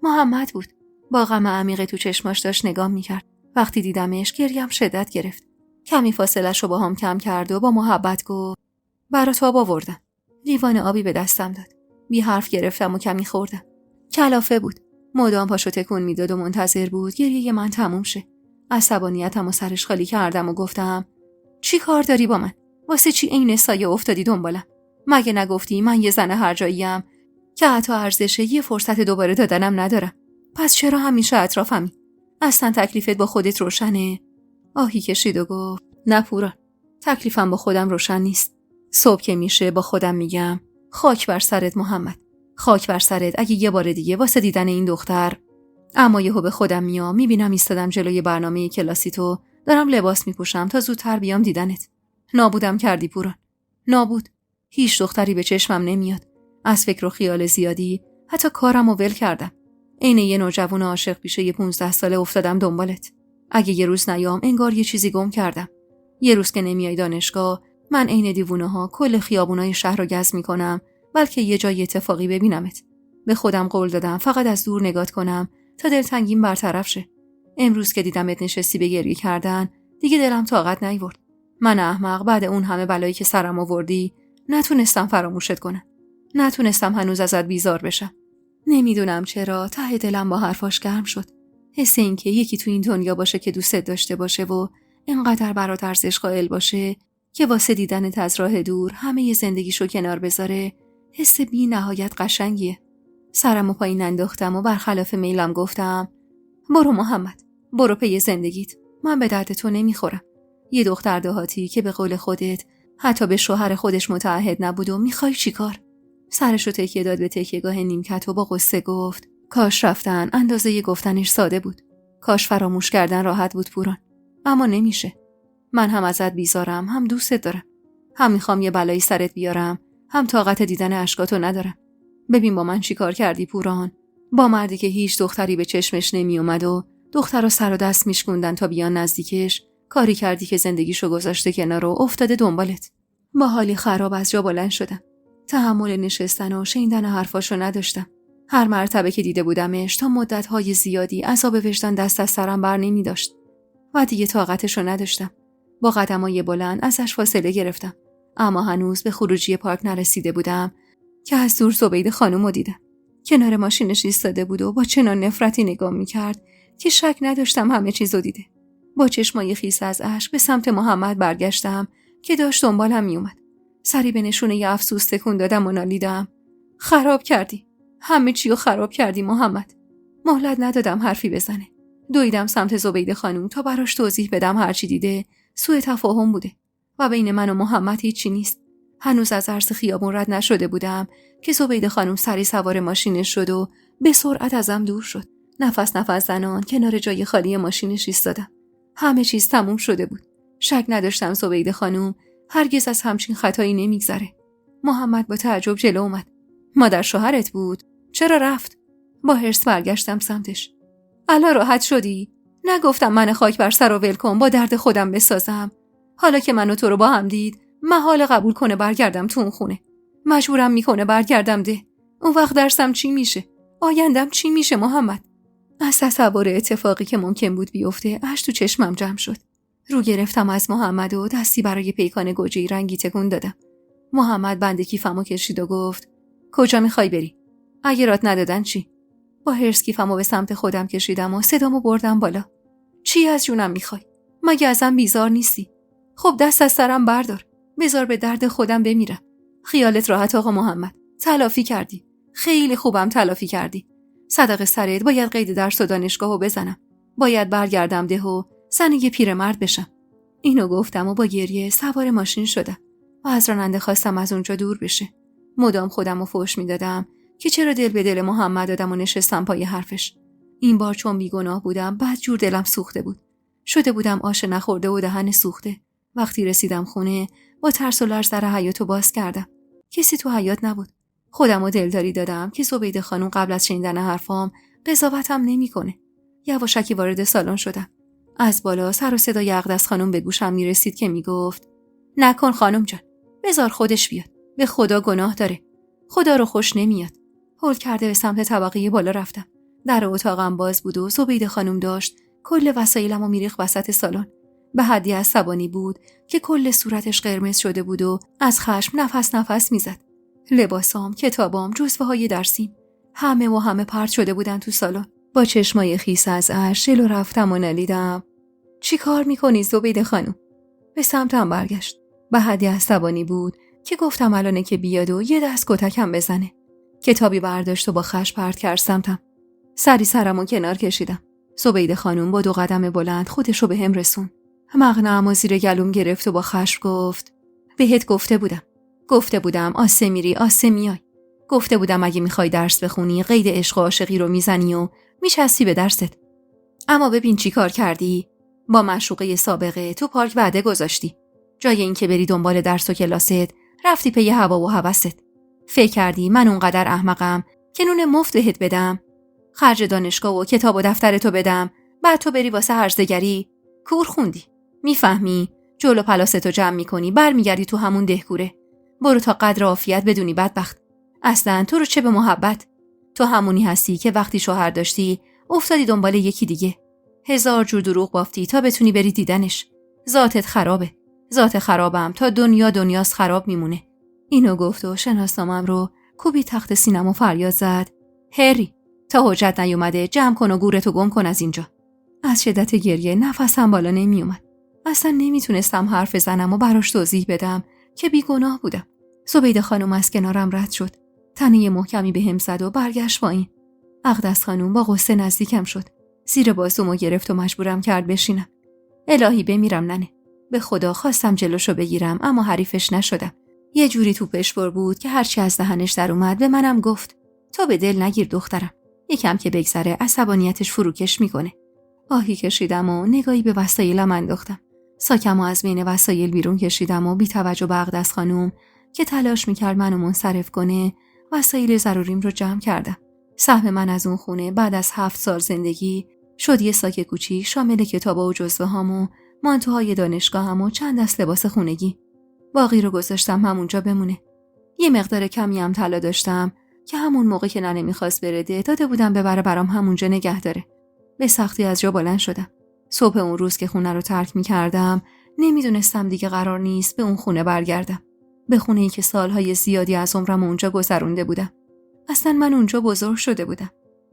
محمد بود. با غم عمیقی تو چشماش داشت نگام میکرد. وقتی دیدمش گریم شدت گرفت. کمی فاصله‌شو با هم کم کرد و با محبت گفت برات آب آوردم. لیوان آبی به دستم داد. بی حرف گرفتم و کمی خوردم. کلافه بود. مدام پاشو تکون میداد و منتظر بود گریه من تموم شه. عصبانیتم و سرش خالی کردم و گفتم چی کار داری با من؟ واسه چی عین سایه افتادی دنبالم؟ مگه نگفتی من یه زن هر جاییم که حتی ارزش یه فرصت دوباره دادنم ندارم؟ پس چرا همیشه اطرافمی؟ اصلا تکلیفت با خودت روشنه؟ آهی کشید و گفت نه پوران، تکلیفم با خودم روشن نیست. صبح که میشه با خودم میگم خاک بر سرت محمد، خاک بر سرت اگه یه بار دیگه واسه دیدن این دختر. اما یهو به خودم میام میبینم ایستادم جلوی برنامه کلاسی تو، دارم لباس میپوشم تا زودتر بیام دیدنت. نابودم کردی پوران، نابود. هیچ دختری به چشمم نمیاد. از فکر و خیال زیادی حتی کارمو ول کردم. عین یه نوجوان عاشق پیشه یه 15 ساله افتادم دنبالت. اگه یه روز نیام انگار یه چیزی گم کردم. یه روز که نمیای دانشگاه من عین دیوونه‌ها کل خیابونای شهر رو گز میکنم، بلکه یه جای اتفاقی ببینمت. به خودم قول دادم فقط از دور نگات کنم تا دلتنگیم برطرف شه. امروز که دیدمت نشستی به گریه کردن دیگه دلم طاقت نیورد. من احمق بعد اون همه بلایی که سرم آوردی نتونستم فراموشت کنم. نتونستم هنوز ازت بیزار بشم. نمیدونم چرا ته دلم با حرفاش گرم شد. حس این که یکی تو این دنیا باشه که دوستت داشته باشه و اینقدر برات ارزش قائل باشه که واسه دیدنت از راه دور همه ی زندگیشو کنار بذاره، حس بی نهایت قشنگیه. سرمو پایین انداختم و برخلاف میلم گفتم برو محمد، برو پی زندگیت. من به درد تو نمیخورم. یه دختر دهاتی که به قول خودت حتی به شوهر خودش متعهد نبود و میخوای چیکار؟ سرشو تکیه داد به تکیهگاه نیمکت و با قصه گفت کاش رفتن اندازه گفتنش ساده بود. کاش فراموش کردن راحت بود پوران. اما نمیشه. من هم ازت بیزارم، هم دوستت دارم. هم میخوام یه بلایی سرت بیارم، هم طاقت دیدن اشکاتو ندارم. ببین با من چی کار کردی پوران. با مردی که هیچ دختری به چشمش نمی اومد و دخترا سر و دست میشکوندن تا بیان نزدیکش، کاری کردی که زندگیشو گذاشته کنار و افتاده دنبالت. با حالی خراب از جا بلند شدم. تحمل نشستن و شنیدن حرفاشو نداشتم. هر مرتبه که دیده بودمش تا مدت‌های زیادی عذاب وجدان دست از سرم بر نمی داشت و دیگه طاقتشو نداشتم. با قدمای بلند ازش فاصله گرفتم، اما هنوز به خروجی پارک نرسیده بودم که از دور زبیده خانومو دیدم. کنار ماشینش ایستاده بود و با چنان نفرتی نگاه می‌کرد که شک نداشتم همه چیزو دیده. با چشمای خیس از اشک به سمت محمد برگشتم که داشت دنبالم میومد. سری به نشونه ی افسوس تکون دادم و نالیدم خراب کردی. همه چیو خراب کردی محمد. مهلت ندادم حرفی بزنه. دویدم سمت زبیده خانوم تا براش توضیح بدم هرچی دیده سوء تفاهم بوده و بین من و محمد هیچی نیست. هنوز از عرض خیابون رد نشده بودم که زبیده خانوم سری سوار ماشینش شد و به سرعت ازم دور شد. نفس زنان کنار جای خالی ماشینش ایستادم. همه چیز تموم شده بود. شک نداشتم زبیده خانوم هرگز از همچین خطایی نمیگذره. محمد با تعجب جلو اومد. مادر شوهرت بود؟ چرا رفت؟ با حرص برگشتم سمتش. الان راحت شدی؟ نگفتم من خاک بر سر و ول کن با درد خودم بسازم. حالا که من و تو رو با هم دید محال قبول کنه برگردم تو اون خونه. مجبورم میکنه برگردم ده. اون وقت درسم چی میشه؟ آیندم چی میشه محمد؟ از تصور اتفاقی که ممکن بود بیفته اش تو چشمم جمع شد. رو گرفتم از محمد و دستی برای پیکان گوجه‌ای رنگی تکون دادم. محمد بند کیفمو کشید و گفت کجا میخوای بری؟ اگه رات ندادن چی؟ با حرص کیفمو به سمت خودم کشیدم و صدامو بردم بالا. چی از جونم میخوای؟ مگه ازم بیزار نیستی؟ خب دست از سرم بردار. بذار به درد خودم بمیرم. خیالت راحت آقا محمد. تلافی کردی. خیلی خوبم تلافی کردی. صدق سرت باید قید درس و دانشگاهو بزنم. باید برگردم ده و زن یه پیرمرد بشم. اینو گفتم و با گریه سوار ماشین شدم و از راننده خواستم از اونجا دور بشه. مدام خودمو فحش میدادم که چرا دل به دل محمد دادم و نشستم پای حرفش. این بار چون بیگناه بودم بعد جور دلم سوخته بود. شده بودم آش نخورده و دهن سوخته. وقتی رسیدم خونه با ترس و لرز در حیاطو باز کردم. کسی تو حیاط نبود. خودمو دلداری دادم که زبیده خانم قبل از شنیدن حرفام قضاوتم نمیکنه. یواشکی وارد سالن شدم. از بالا سر و صدای اقدس خانم به گوشم میرسید که میگفت نکن خانم جان. بذار خودش بیاد. به خدا گناه داره. خدا رو خوش نمیاد. هول کرده به سمت طبقه بالا رفتم. در اتاقم باز بود و زبیده خانم داشت کل وسایلمو میریخت وسط سالن. به حدی عصبانی بود که کل صورتش قرمز شده بود و از خشم نفس میزد. لباسام، کتابام، جزوه‌های درسیم همه پرت شده بودن تو سالن. با چشمای خیس از اشک جلو رفتم و نالیدم چی کار میکنی زبیده خانم؟ به سمتم برگشت. به حدی عصبانی بود که گفتم الانه که بیاد و یه دست کتکم بزنه. کتابی برداشت و با خش پرت کرد سمتم. سری سرمو کنار کشیدم. زبیده خانم با 2 قدم بلند خودشو به هم رسون. مقنعه‌مو زیر گلوم گرفت و با خشم گفت بهت گفته بودم آسه میری آسه میای. گفته بودم اگه میخوای درس بخونی قید عشق و عاشقی رو میزنی و میچسبی به درست. اما ببین چی کار کردی؟ با معشوقه سابقه تو پارک وعده گذاشتی. جای این که بری دنبال درس و کلاست رفتی پی هوا و هوست. فکر کردی من اونقدر احمقم که نون مفت بهت بدم؟ خرج دانشگاه و کتاب و دفترتو بدم بعد تو بری واسه هرزگری؟ کور خوندی. میفهمی؟ جلو پلاستو جمع میکنی برمیگردی تو همون دهکوره. برو تا قدر عافیت بدونی بدبخت. اصلا تو رو چه به محبت؟ تو همونی هستی که وقتی شوهر داشتی افتادی دنبال یکی دیگه. 1000 جور دروغ بافتی تا بتونی بری دیدنش. ذاتت خرابه. ذات خرابم تا دنیاست خراب میمونه. اینو گفت و شناسنامه‌ام رو کوبی تخت سینم و فریاد زد هری تا حجت نیومده جمع کن و گورتو گم کن از اینجا. از شدت گریه نفسم بالا نمیومد. اصلا نمیتونستم حرف بزنم و براش توضیح بدم که بیگناه بودم. زبیده خانم از کنارم رد شد. تنه محکمی به هم زد و برگشت پایین. اقدس خانم با غصه نزدیکم شد. زیر بازومو گرفت و مجبورم کرد بشینم. الهی بمیرم ننه. به خدا خواستم جلوشو بگیرم اما حریفش نشدم. یه جوری توپش پر بود که هرچی از دهنش در اومد به منم گفت تو به دل نگیر دخترم. یکم که بگذره عصبانیتش فروکش میکنه. آهی کشیدم و نگاهی به وسایلم انداختم. ساکمو از بین وسایل بیرون کشیدم و بی توجه به اقدس خانم که تلاش میکرد منو منصرف کنه وسایل ضروریم رو جمع کردم. سهم من از اون خونه بعد از 7 سال زندگی شد یه ساک کوچیک شامل کتابا و جزوه‌هام و مانتوهای دانشگاهم و چند دست لباس خونگی. باقی رو گذاشتم همونجا بمونه. یه مقدار کمی هم طلا داشتم که همون موقع که ننه میخواست برده داده بودم ببره برام همونجا نگه داره. به سختی از جا بلند شدم. صبح اون روز که خونه رو ترک میکردم نمیدونستم دیگه قرار نیست به اون خونه برگردم. به خونه‌ای که سالهای زیادی از عمرم اونجا گذرونده بودم. اصلا من اونجا بزرگ شده بودم.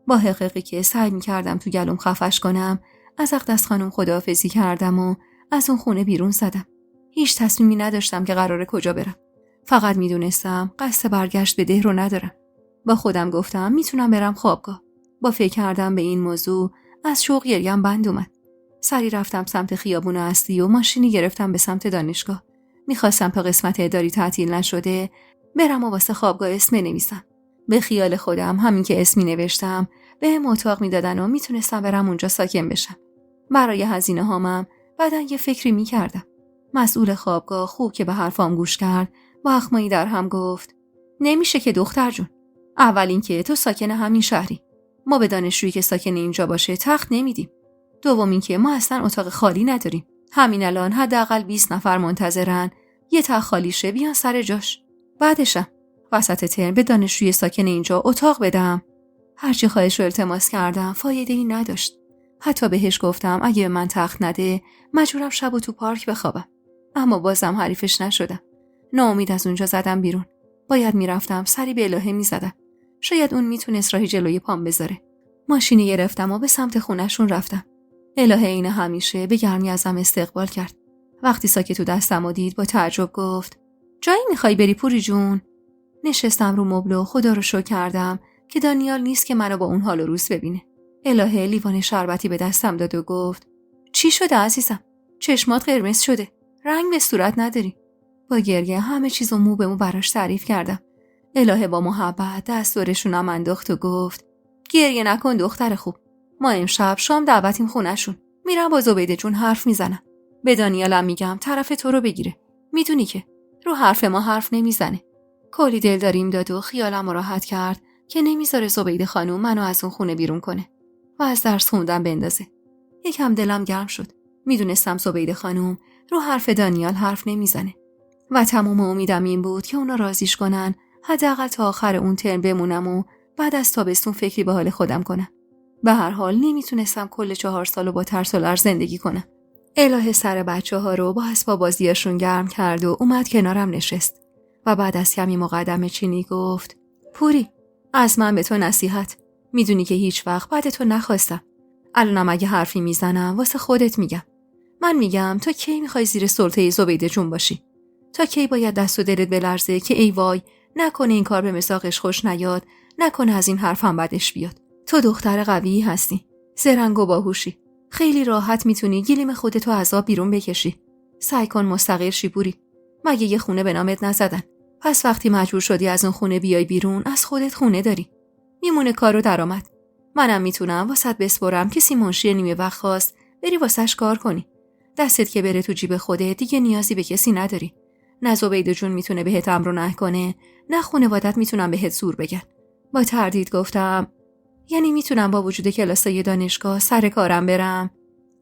با حقیقی که سعی میکردم تو گلوم خفش کنم از اقدس خانم خداحافظی کردم و از اون خونه بیرون زدم. هیچ تصمیمی نداشتم که قراره کجا برم. فقط میدونستم قصد برگشت به ده رو ندارم. با خودم گفتم میتونم برم خوابگاه. با فکر کردم به این موضوع از شوق گریم بند اومد. سری رفتم سمت خیابون اصلی و ماشینی گرفتم به سمت دانشگاه. میخواستم تا قسمت اداری تعطیل نشده برم و واسه خوابگاه اسم نویسم. به خیال خودم همین که اسمی نوشتم بهم اتاق میدادن و میتونستم برم اونجا ساکن بشم. برای هزینه هامم بعدن یه فکری میکردم. مسئول خوابگاه خوب که به حرفام گوش کرد با اخمایی در هم گفت نمیشه که دختر جون. اول این که تو ساکن همین شهری. ما به دانشجویی که ساکن اینجا باشه تخت نمیدیم. دوم این که ما اصلا اتاق خالی نداریم. همین الان حداقل 20 نفر منتظرن یه تخت خالی شه بیان سر جاش. بعدشم وسط ترم به دانشجوی ساکن اینجا اتاق بدم. هرچی خواهش رو التماس کردم فایده‌ای نداشت. حتی بهش گفتم اگه به من تخت نده مجبورم شبو تو پارک بخوابم. اما بازم حریفش نشدم. ناامید از اونجا زدم بیرون. باید میرفتم سری به الهه میزدم. شاید اون میتونست راهی جلوی پام بذاره. ماشینی گرفتم و به سمت خونه‌شون رفتم. الهه این همیشه به گرمی ازم استقبال کرد. وقتی ساکت تو دستم و دید با تعجب گفت جایی میخوای بری پوری جون؟ نشستم رو مبل و خدا رو شکر کردم که دانیال نیست که منو با اون حال و روز ببینه. الهه لیوان شربتی به دستم داد و گفت چی شده عزیزم؟ چشمات قرمز شده. رنگ به صورت نداری. با گریه همه چیزو مو به مو براش تعریف کردم. الهه با محبت دست دورشونم انداخت و گفت گریه نکن دختر خوب. ما امشب شام دعوتیم خونه‌شون. میرم با زبیده جون حرف میزنم. به دانیالم میگم طرف تو رو بگیره. میدونی که رو حرف ما حرف نمیزنه. کلی دل داریم داد و خیالم راحت کرد که نمیذاره زبیده خانم منو از اون خونه بیرون کنه و از درس خوندن بندازه. یکم دلم گرم شد. میدونستم زبیده خانم رو حرف دانیال حرف نمیزنه و تمام امیدم این بود که اونا راضیش کنن حداقل تا آخر اون ترم بمونم و بعد از تابستون فکری به حال خودم کنم. به هر حال نمیتونستم کل 4 سالو با ترس و لرز زندگی کنم. الهه سر بچه‌ها رو با اسباب بازیاشون گرم کرد و اومد کنارم نشست و بعد از کمی مقدمه چینی گفت پوری از من به تو نصیحت. میدونی که هیچ وقت بعد تو نخواستم. الانم اگه حرفی میزنم واسه خودت میگم. من میگم تا کی میخوای زیر سلطه زبیده جون باشی؟ تا کی باید دست و دلت بلرزه که ای وای نکنه این کار به مزاقش خوش نیاد، نکنه از این حرفم بدش بیاد. تو دختر قوی هستی، زرنگ و باهوشی، خیلی راحت میتونی گلیم خودتو از آب بیرون بکشی. سعی کن مستقل شی پوری. مگه یه خونه به نامت نزدن؟ پس وقتی مجبور شدی از اون خونه بیای بیرون، از خودت خونه داری. میمونه کار و درآمد. منم میتونم واسط بسپرم کسی منشی نیمه وقت خواست بری واسش کار کنی. دستت که بره تو جیب خودت دیگه نیازی به کسی نداری. نه زبیده جون میتونه بهت امر و نهی کنه، نه خانواده‌ات میتونن بهت زور بگن. با تردید گفتم یعنی میتونم با وجود کلاسای دانشگاه سر کارم برم؟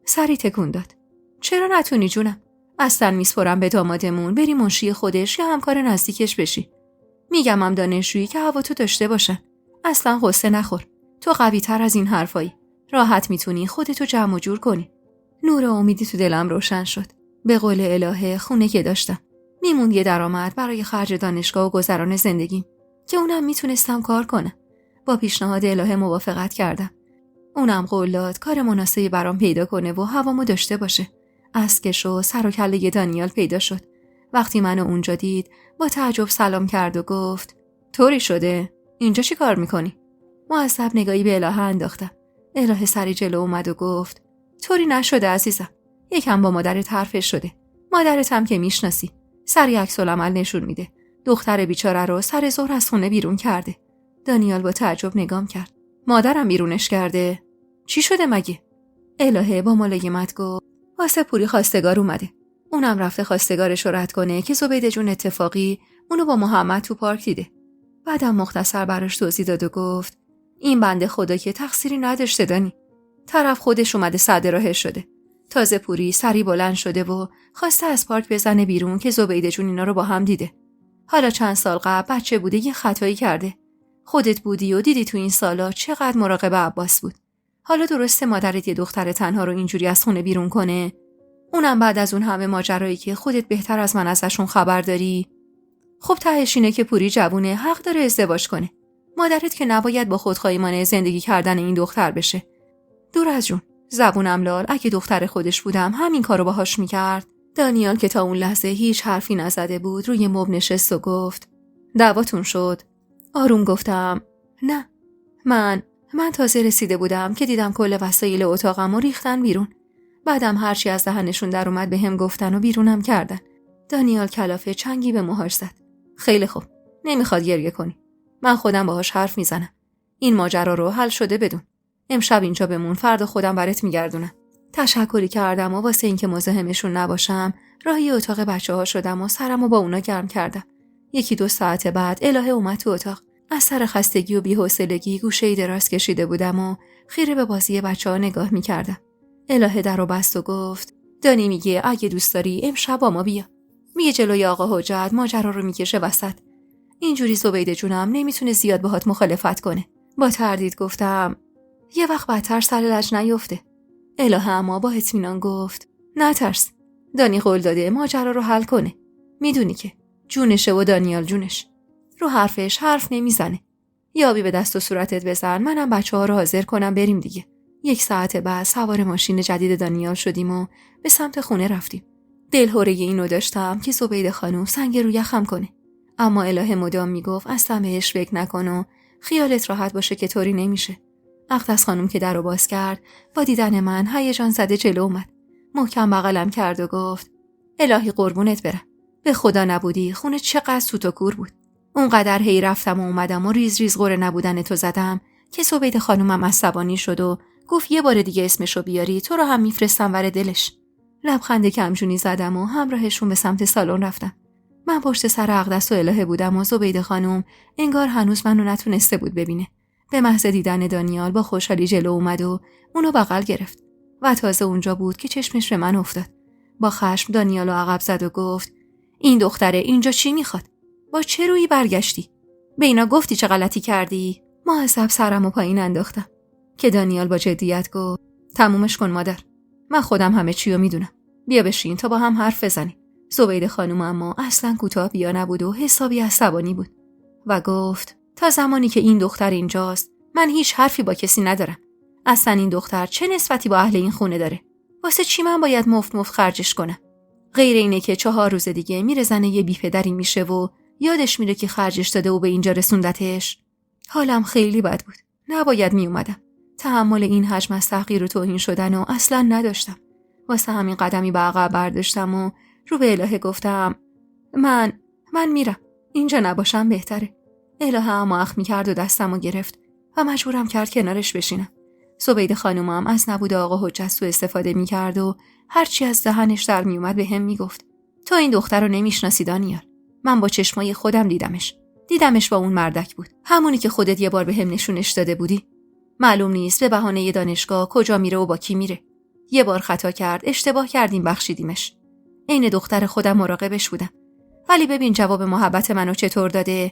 سری تکون داد. چرا نتونی جونم؟ اصلا میسپرم به دامادمون بری منشی خودش یا همکار نزدیکش بشی. میگم هم دانشجویی که هوا تو داشته باشن. اصلا قصه نخور. تو قوی تر از این حرفایی. راحت میتونی خودتو جمع و جور کنی. نور امیدی تو دلم روشن شد. به قول الهه خونه که داشتم میموند یه درآمد برای خرج دانشگاه و گذران زندگیم که اونم میتونستم کار کنم. با پیشنهاد الهه موافقت کردم. اونم قول داد کار مناسبی برام پیدا کنه و هوامو داشته باشه. اسکش و سر و کله دانیال پیدا شد. وقتی منو اونجا دید با تعجب سلام کرد و گفت طوری شده؟ اینجا چی کار میکنی؟ معصب نگاهی به الهه انداختم. الهه سری جلو اومد و گفت طوری نشده عزیزم. یکم با مادرت حرفش شده. مادرت هم که میشناسی. سری عکس‌العمل نشون میده. دختر بیچاره رو سر ظهر از خونه بیرون کرده. دانیال با تعجب نگام کرد. مادرم بیرونش کرده؟ چی شده مگه؟ الهه با ملایمت گفت واسه پوری خواستگار اومده. اونم رفته خواستگارش رو رد کنه که زبیده جون اتفاقی اونو با محمد تو پارک دیده. بعدم مختصر براش توضیح داد و گفت این بنده خدا که تقصیری نداشته دانی. طرف خودش اومده سده راهش شده. تازه پوری سری بلند شده و خواسته از پارک بزنه بیرون که زبیده جون اینا رو با هم دیده. حالا چند سال قبل بچه بوده یه خطایی کرده. خودت بودی و دیدی تو این سالا چقدر مراقب عباس بود. حالا درسته مادرت یه دختر تنها رو اینجوری از خونه بیرون کنه؟ اونم بعد از اون همه ماجرایی که خودت بهتر از من ازشون خبر داری؟ خب تهش اینه که پوری جوونه حق داره ازدواج کنه. مادرت که نباید با خودخواهی مانع زندگی کردن این دختر بشه. دور از جون. زبونم لال اگه دختر خودش بودم همین کارو باهاش میکرد. دانیال که تا اون لحظه هیچ حرفی نزده بود روی مبل نشست و گفت دعواتون شد؟ آروم گفتم نه. من تازه رسیده بودم که دیدم کل وسایل اتاقمو ریختن بیرون. بعدم هرچی از دهنشون در اومد به هم گفتن و بیرونم کردن. دانیال کلافه چنگی به موهاش زد. خیلی خوب. نمیخواد گریه کنی. من خودم باهاش حرف میزنم. این ماجرا رو حل شده بدون. امشب اینجا بمون، فردا خودم برات میگردونم. تشکری کردم و واسه اینکه مزاحمشون نباشم راهی اتاق بچه‌ها شدم و سرمو با اونا گرم کردم. 1-2 ساعت بعد الهه اومد تو اتاق. از سر خستگی و بی‌حوصلگی گوشه‌ای دراز کشیده بودم و خیره به بازی بچه‌ها نگاه می‌کردم. الهه درو بست و گفت دانی میگه اگه دوست داری امشب با ما بیا. میگه جلوی آقا حجت ماجرا رو میکشه وسط. اینجوری زبیده جونم نمیتونه زیاد باهات مخالفت کنه. با تردید گفتم یه وقت بدتر سر لج نیفته. الهه اما با اطمینان گفت نترس. دانی قول داده ماجرا رو حل کنه. میدونی که جونشه و دانیال جونش. رو حرفش حرف نمیزنه. یابی به دست و صورتت بزن، منم بچه‌ها رو حاضر کنم بریم دیگه. 1 ساعت بعد سوار ماشین جدید دانیال شدیم و به سمت خونه رفتیم. دلهوره اینو داشتم که زبیده خانم سنگ رو یخم کنه. اما الهه مدام میگفت اصلا بهش فکر نکن و خیالت راحت باشه که طوری نمیشه. اقدس خانم که درو باز کرد با دیدن من هیجان زده جلو اومد. محکم بغلم کرد و گفت الهی قربونت برم. به خدا نبودی خونه چقدر سوت و کور بود. اونقدر هی رفتم و اومدم و ریز ریز قره نبودن تو زدم که زبیده خانومم عصبانی شد و گفت یه بار دیگه اسمشو بیاری تو رو هم میفرستم ور دلش. لبخند کمجونی زدم و همراهشون به سمت سالن رفتم. من پشت سر اقدس و الهه بودم و زبیده خانم انگار هنوز منو نتونسته بود ببینه. به محض دیدن دانیال با خوشحالی جلو اومد و اونو بغل گرفت و تازه اونجا بود که چشمش به من افتاد. با خشم دانیالو عقب زد و گفت این دختره اینجا چی میخواد؟ با چه رویی برگشتی؟ به اینا گفتی چه غلطی کردی؟ معصب سرمو پایین انداختم که دانیال با جدیت گفت تمومش کن مادر. من خودم همه چیو میدونم. بیا بشین تا با هم حرف بزنیم. زبیده خانم اما اصلا کوتاه بیا نبود و حسابی عصبانی بود و گفت تا زمانی که این دختر اینجاست من هیچ حرفی با کسی ندارم. اصلا این دختر چه نسبتی با اهل این خونه داره؟ واسه چی من باید مفت خرجش کنم؟ غیر اینه که 4 روز دیگه میره زنه یه بیپدری میشه و یادش میره که خرجش داده و به اینجا رسوندتش. حالم خیلی بد بود. نباید میومدم. تحمل این حجم از تحقیر و توهین شدن و اصلا نداشتم. واسه همین قدمی به عقب برداشتم و رو به الهه گفتم من میرم. اینجا نباشم بهتره. الهه اما اخم میکرد و دستمو گرفت و مجبورم کرد کنارش بشینم. زبیده خانومم از نبود آقا حجت سوء استفاده میکرد و هرچی از دهنش در میومد به هم میگفت. تو این دختر رو نمیشناسی دانیال. من با چشمای خودم دیدمش با اون مردک بود. همونی که خودت یه بار به هم نشونش داده بودی. معلوم نیست به بهانه دانشگاه کجا میره و با کی میره. یه بار خطا کرد، اشتباه کردیم، بخشیدیمش. عین دختر خودم مراقبش بودم. ولی ببین جواب محبت منو چطور داده.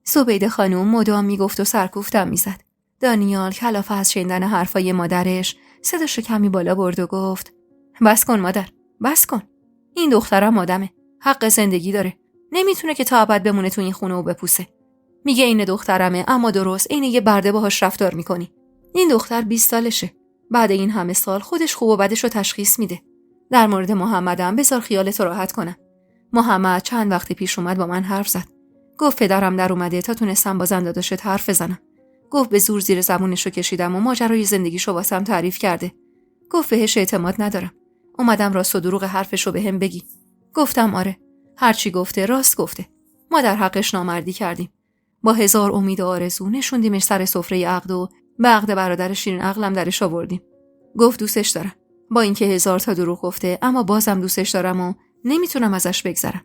زبیده خانوم مدام میگفت و سرکوفتم میزد. دانیال کلافه از شنیدن حرفای مادرش صداشو کمی بالا برد و گفت بس کن مادر، بس کن. این دخترم آدمه، حق زندگی داره. نمیتونه که تا ابد بمونه تو این خونه و بپوسه. میگه این دخترمه اما درست این یه برده باهاش رفتار میکنی. این دختر 20 سالشه. بعد این همه سال خودش خوب و بدش رو تشخیص میده. در مورد محمدم بذار خیالتو راحت کنم. محمد چند وقت پیش اومد با من حرف زد. گفت پدرم در اومده تا تونستم با زن داداشت حرف بزنم. گفت به زور زیر زبونشو کشیدم و ماجرای زندگیشو واسم تعریف کرده. گفت بهش اعتماد ندارم. اومدم راست و دروغ حرفشو بهم بگی. گفتم آره. هرچی گفته راست گفته. ما در حقش نامردی کردیم. با 1000 امید و آرزو نشوندیمش سر سفره عقد و به عقد برادر شیرین عقلم درش آوردیم. گفت دوستش دارم. با اینکه 1000 تا دروغ گفته اما بازم دوستش دارم و نمیتونم ازش بگذرم.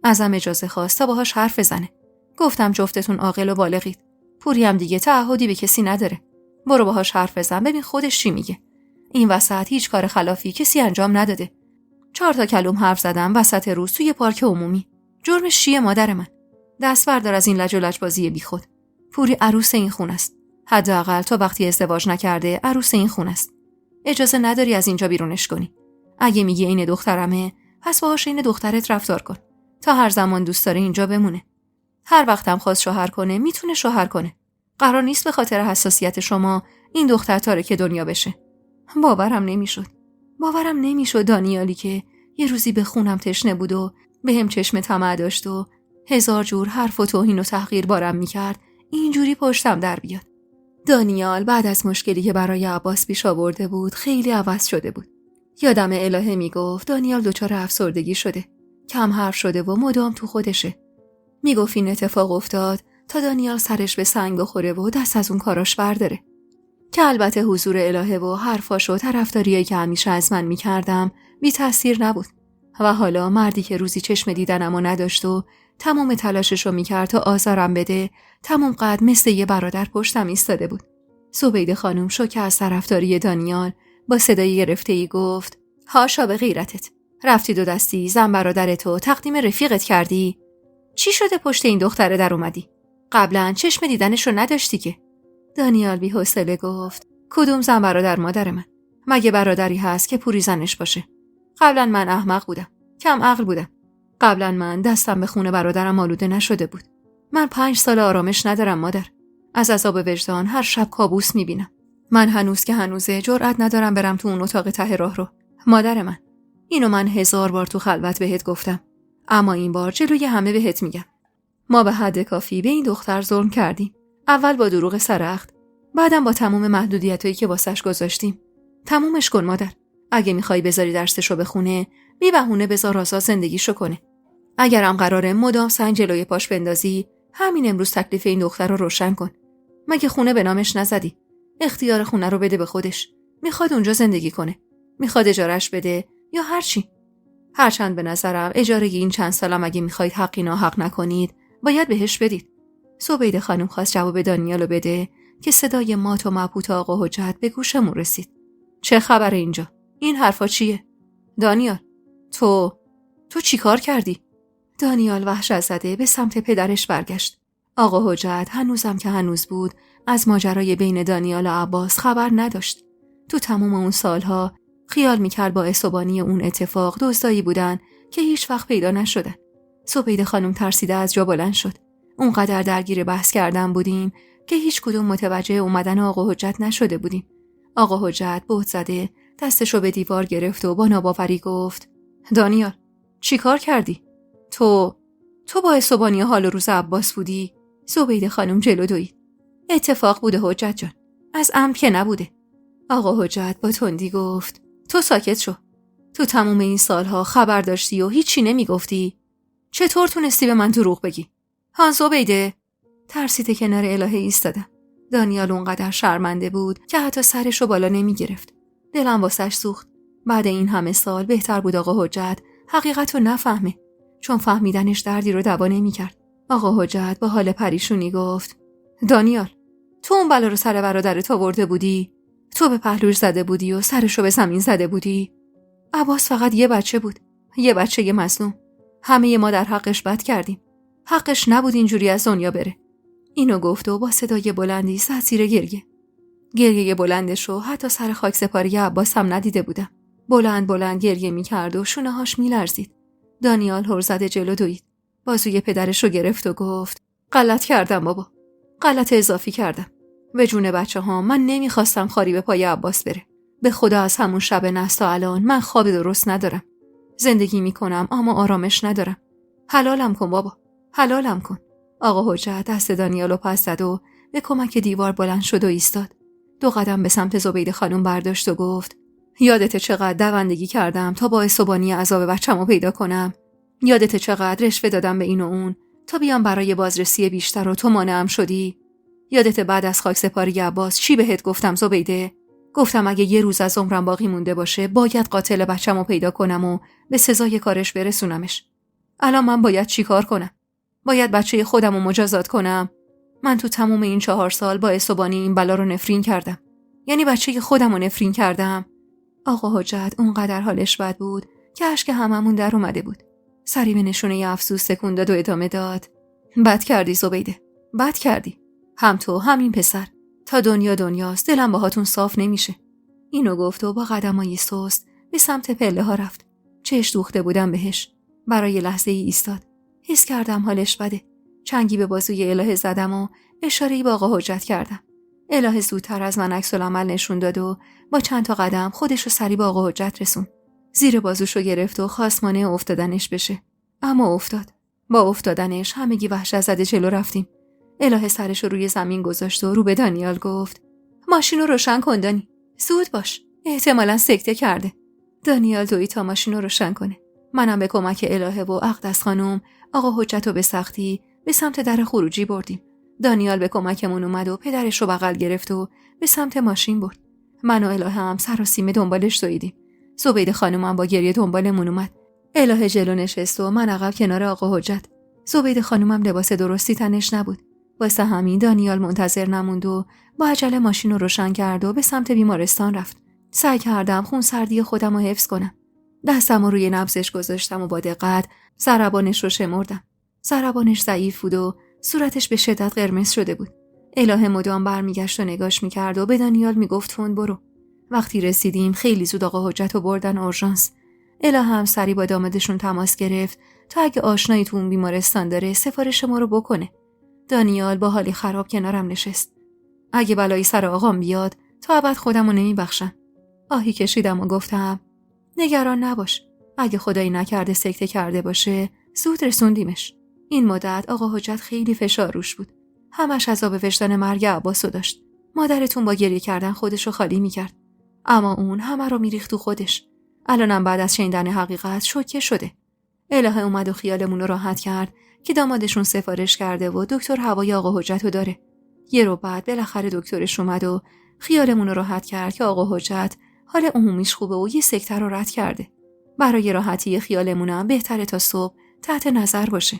ازم اجازه خواست تا باهاش حرف بزنه. گفتم جفتتون عاقل و بالغید. پوری هم دیگه تعهدی به کسی نداره. برو باهاش حرف بزن ببین خودش چی میگه. این وسط هیچ کار خلافی کسی انجام نداده. 4 تا کلوم حرف زدم وسط روز توی پارک عمومی. جرمش چیه مادر من؟ دست بردار از این لج و لجبازی بیخود. پوری عروس این خونه است. حداقل تا وقتی ازدواج نکرده عروس این خونه است. اجازه نداری از اینجا بیرونش کنی. اگه میگی این دخترمه، پس باهاش این دخترت رفتار کن. تا هر زمان دوست داره اینجا بمونه. هر وقتم خواست شوهر کنه میتونه شوهر کنه. قرار نیست به خاطر حساسیت شما این دختر تارک دنیا بشه. باورم نمیشد دانیالی که یه روزی به خونم تشنه بود و به هم چشم طمع داشت و 1000 جور حرف و توهین و تحقیر بارم میکرد اینجوری پشتم در بیاد. دانیال بعد از مشکلی که برای عباس پیش آورده بود خیلی عوض شده بود. یادم الهه میگفت دانیال دچار افسردگی شده. کم حرف شده و مدام تو خودشه. میگفت این اتفاق افتاد تا دانیال سرش به سنگ بخوره و دست از اون کاراش برداره. که البته حضور الهه و حرفاش و طرفداریایی که همیشه از من میکردم بی تأثیر نبود. و حالا مردی که روزی چشم دیدنمو نداشت و تمام تلاششو میکرد تا آزارم بده، تمام قد مثل یه برادر پشتم ایستاده بود. زبیده خانم شوکه از طرفداری دانیال با صدای گرفته‌ای گفت هاشا به غیرتت. رفتی 2 دستی زن برادرتو تقدیم رفیقت کردی؟ چی شده پشت این دختره در اومدی؟ قبلا چشم دیدنشو نداشتی که؟ دانیال بی‌حوصله گفت کدوم زن برادر مادر من؟ مگه برادری هست که پوری زنش باشه؟ قبلا من احمق بودم، کم عقل بودم. قبلا من دستم به خون برادرم آلوده نشده بود. من 5 سال آرامش ندارم مادر. از عذاب وجدان هر شب کابوس میبینم. من هنوز که هنوزه جرئت ندارم برم تو اون اتاق ته راه رو. مادر من، اینو من 1000 بار تو خلوت بهت گفتم. اما این بار جلوی همه بهت میگم. ما به حد کافی به این دختر ظلم کردیم. اول با دروغ سرخت، بعدم با تمام محدودیتایی که واسش گذاشتیم. تمومش کن مادر. اگه میخوای بذاری درسشو بخونه، بی بهونه بذار آزاد زندگیشو کنه. اگرم قراره مدام سنگ جلوی پاش بندازی، همین امروز تکلیف این دختر رو روشن کن. مگه خونه به نامش نزدی؟ اختیار خونه رو بده به خودش. میخواد اونجا زندگی کنه. میخواد اجارش بده یا هر چی. هرچند به نظرم اجاره این چند سالم اگه میخواید حقی ناحق نکنید، باید بهش بدید. زبیده خانم خواست جواب دانیالو بده که صدای مات و مبهوت آقا حجت به گوشمون رسید. چه خبره اینجا؟ این حرفا چیه؟ دانیال، تو چی کار کردی؟ دانیال وحشت زده به سمت پدرش برگشت. آقا حجت هنوزم که هنوز بود از ماجرای بین دانیال و عباس خبر نداشت. تو تمام اون سالها خیال میکرد با اسبانی اون اتفاق دزدایی بودن که هیچ وقت پیدا نشدن. زبیده خانم ترسیده از جا بلند شد. اونقدر درگیر بحث کردن بودیم که هیچ کدوم متوجه اومدن آقا حجت نشده بودیم. آقا حجت بهت زده دستشو به دیوار گرفت و با ناباوری گفت دانیال چی کار کردی؟ تو باعث و بانی حال و روز عباس بودی؟ زبیده خانم جلو دوید. اتفاق بوده حجت جان، از عمد که نبوده. آقا حجت با تندی گفت تو ساکت شو. تو تموم این سالها خبر داشتی و هیچی نمیگفتی؟ چطور تونستی به من دروغ بگی؟ هان زبیده. ترسیده کنار الهه ایستادم. دانیال اونقدر شرمنده بود که حتی سرشو بالا نمی گرفت. دلم واسش سوخت. بعد این همه سال بهتر بود آقا حجت حقیقتو نفهمه، چون فهمیدنش دردی رو دوا نمی کرد. آقا حجت با حال پریشونی گفت دانیال تو اون بلا رو سر برادرت آورده بودی؟ تو به پهلوش زده بودی و سرشو به زمین زده بودی؟ عباس فقط یه بچه بود، یه بچه مظلوم. همه ما در حقش بد کردیم. حقش نبود اینجوری از دنیا بره. اینو گفت و با صدای بلندی زد زیر گریه بلندشو حتی سر خاکسپاری عباس هم ندیده بودم. بلند گریه میکرد و شونه‌هاش میلرزید. دانیال هر زده جلو دوید. بازوی پدرشو گرفت و گفت غلط کردم بابا. غلط اضافی کردم. به جون بچه ها من نمیخواستم خاری به پای عباس بره. به خدا از همون شب نست تا الان من خواب درست ندارم. زندگی میکنم اما آرامش ندارم. حلالم کن بابا. حلالم کن. آقا حجت دست دانیالو پس زد و به کمک دیوار بلند شد و ایستاد. 2 قدم به سمت زبیده خانم برداشت و گفت یادته چقدر دوندگی کردم تا باعث و بانی عذاب بچه‌مو پیدا کنم؟ یادته چقدر رشوه دادم به این و اون تا بیام برای بازرسی بیشتر و تو مانعم شدی؟ یادته بعد از خاکسپاری عباس چی بهت گفتم زبیده؟ گفتم اگه یه روز از عمرم باقی مونده باشه باید قاتل بچه‌مو پیدا کنم و به سزای کارش برسونمش. الان من باید چی کار کنم؟ باید بچه خودمو مجازات کنم؟ من تو تموم این 4 سال باعث و بانی این بلا رو نفرین کردم. یعنی بچه خودمو نفرین کردم. آقا حجت اونقدر حالش بد بود که اشک هممون در اومده بود. سری به نشونه افسوس تکون داد و ادامه داد بد کردی زبیده. بد کردی. هم تو هم این پسر. تا دنیاست دلم باهاتون صاف نمیشه. اینو گفت و با قدمای سست به سمت پله ها رفت. چش دوخته بودم بهش. برای لحظه ای ایستاد. حس کردم حالش بده. چنگی به بازوی الهه زدم و اشاره‌ای به آقا حجت کردم. الهه زودتر از من عکس العمل نشون داد و با چند تا قدم خودش رو سری به آقا حجت رسون. زیر بازوشو گرفت و خواست مانع افتادنش بشه. اما افتاد. با افتادنش همگی وحشت زده جلو رفتیم. الهه سرش رو روی زمین گذاشت و رو به دانیال گفت ماشین رو روشن کن دانی. زود باش. احتمالاً سکته کرده. دانیال دوید تا ماشین رو روشن کنه. منم به کمک الهه و اقدس خانم آقا حجت رو به سختی به سمت در خروجی بردیم. دانیال به کمکمون اومد و پدرش رو بغل گرفت و به سمت ماشین برد. من و الهه هم سر و سیمه دنبالش دویدیم. زبیده خانم هم با گریه دنبالمون اومد. الهه جلو نشست و من عقب کنار آقا حجت. زبیده خانم هم لباس درستی تنش نبود. واسه همین دانیال منتظر نموند و با عجله ماشین رو روشن کرد و به سمت بیمارستان رفت. سعی کردم خونسردی خودم رو حفظ کنم. دستم رو روی نبضش گذاشتم و با دقت ضربانش رو شمردم. ضربانش ضعیف بود و صورتش به شدت قرمز شده بود. الهه مدام برمیگشت و نگاش میکرد و به دانیال میگفت فون برو. وقتی رسیدیم خیلی زود آقا حجت رو بردن اورژانس. الهه هم سری با دامادشون تماس گرفت تا اگه آشنایی تو اون بیمارستان داره سفارش ما رو بکنه. دانیال با حالی خراب کنارم نشست. اگه بلایی سر آقام بیاد تا ابد خودمو نمیبخشم. آهی کشیدم و گفتم نگران نباش. اگه خدایی نکرده سکته کرده باشه زود رسوندیمش. این مدت آقا حجت خیلی فشار روش بود. همش عذاب وجدان مرگ عباسو داشت. مادرتون با گریه کردن خودشو خالی میکرد. اما اون همه رو میریخت تو خودش. الانم بعد از شنیدن حقیقت شوکه شده. الهه اومد و خیالمون رو راحت کرد که دامادشون سفارش کرده و دکتر هوای آقا حجت رو داره. یه رو بعد بالاخره دکترش اومد و خیالمون رو راحت کرد که آقا حجت حال عمومیش خوبه و یه سکته رو رد کرده. برای راحتی خیالمونم بهتره تا صبح تحت نظر باشه.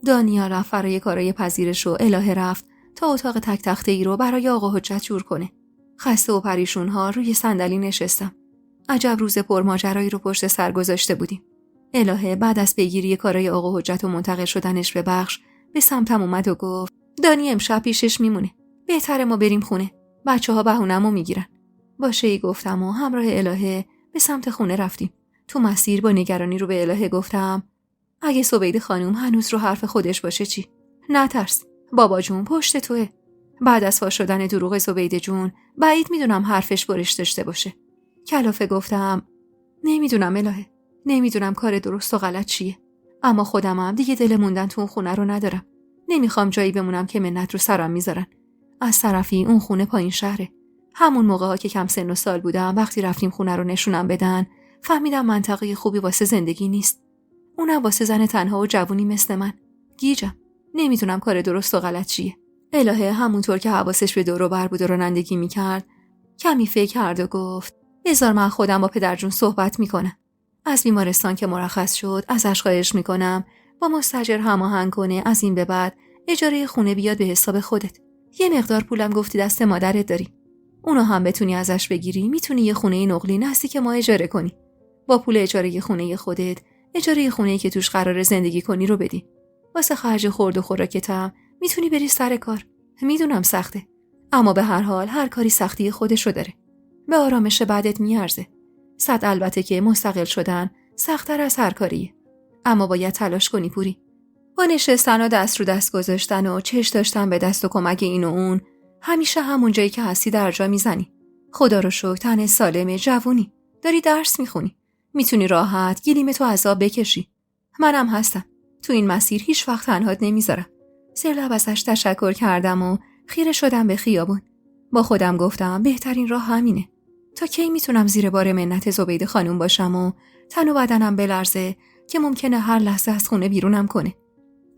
دانیال رفت برای کارای پذیرش و الهه رفت تا اتاق تک تخته ای رو برای آقا حجت جور کنه. خسته و پریشون ها روی صندلی نشستم. عجب روز پرماجرایی رو پشت سر گذاشته بودیم. الهه بعد از پیگیری کارای آقا حجت و منتقل شدنش به بخش به سمتم اومد و گفت دانی امشب پیشش میمونه. بهتره ما بریم خونه. بچه‌ها بهونه‌مو میگیرن. باشه گفتم و همراه الهه به سمت خونه رفتیم. تو مسیر با نگرانی رو به الهه گفتم اگه زبیده خانم هنوز رو حرف خودش باشه چی؟ نترس. بابا جون پشت توه. بعد از فاش شدن دروغ زبیده جون بعید میدونم حرفش برش داشته باشه. کلافه گفتم نمیدونم الهه. نمیدونم کار درست و غلط چیه. اما خودمم دیگه دل موندن تو اون خونه رو ندارم. نمیخوام جایی بمونم که منت رو سرم میذارن. از طرفی اون خونه پایین شهره. همون موقع‌ها که کم سن و سال بودم وقتی رفتیم خونه رو نشونم بدن فهمیدم منطقه خوبی واسه زندگی نیست. اونم واسه زن تنها و جوونی مثل من. گیجم. نمیدونم کار درست و غلط چیه. الهه همونطور که حواسش به دور و بر بود و رانندگی میکرد کمی فکر کرد و گفت بذار من خودم با پدرجون صحبت میکنم. از بیمارستان که مرخص شد ازش خواهش میکنم با مستاجر هماهنگ کنه از این به بعد اجاره خونه بیاد به حساب خودت. یه مقدار پولم گفتی دست مادرت داری. اونو هم بتونی ازش بگیری میتونی یه خونه نقلی نزدیک ما اجاره کنی. با پول اجاره خونه خودت اجاره خونه‌ای که توش قراره زندگی کنی رو بدی. واسه خرج خورد و خوراکتم میتونی بری سر کار. میدونم سخته. اما به هر حال هر کاری سختی خودشو داره. به آرامش بعدت میارزه. صد البته که مستقل شدن سخت‌تر از هر کاریه. اما باید تلاش کنی پوری. با نشستن و دست رو دست گذاشتن و چش داشتن به دست و کمک این و اون همیشه همون جایی که هستی در جا میزنی. خدا رو شکر تن سالم جوونی. داری درس میخونی. میتونی راحت گلیمتو عذاب بکشی. منم هستم. تو این مسیر هیچ وقت تنهات نمیذارم. زیر لب ازش تشکر کردم و خیره شدم به خیابون. با خودم گفتم بهترین راه همینه. تا کی میتونم زیر بار منت زبیده خانم باشم و تن و بدنم بلرزه که ممکنه هر لحظه از خونه بیرونم کنه.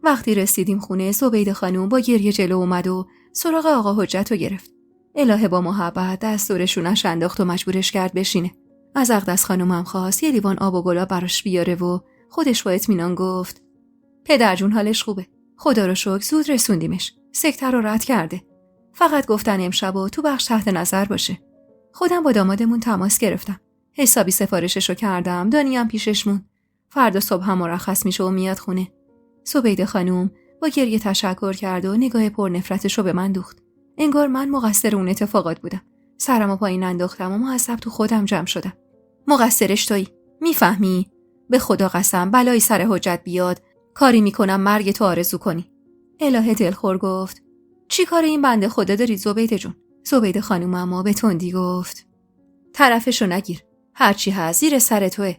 وقتی رسیدیم خونه زبیده خانم با گریه جلو اومد و سراغ آقا حجت رو گرفت. الهه با محبت دست دورشونش انداخت و مجبورش کرد بشینه. از اقدس خانومم خواست یه لیوان آب و گلاب براش بیاره و خودش با اطمینان گفت پدر جون حالش خوبه. خدا رو شکر زود رسوندیمش. سکته رو رد کرده. فقط گفتن امشب و تو بخش تحت نظر باشه. خودم با دامادمون تماس گرفتم. حسابی سفارششو کردم. دانیم پیشش مون. فردا صبح هم مرخص میشه و میاد خونه. زبیده خانوم با گریه تشکر کرد و نگاه پر نفرتشو به من دوخت. انگار من مقصر اون اتفاقات بودم. سرمو پایین انداختم و معذب تو خودم جمع شدم. مقصرش تویی. میفهمی؟ به خدا قسم بلایی سر حجت بیاد کاری میکنم مرگ تو آرزو کنی. الهه دلخور گفت چی کار این بنده خدا داری زبیده جون؟ زبیده خانوم اما به تندی گفت طرفشو نگیر. هرچی هست زیر سر توه.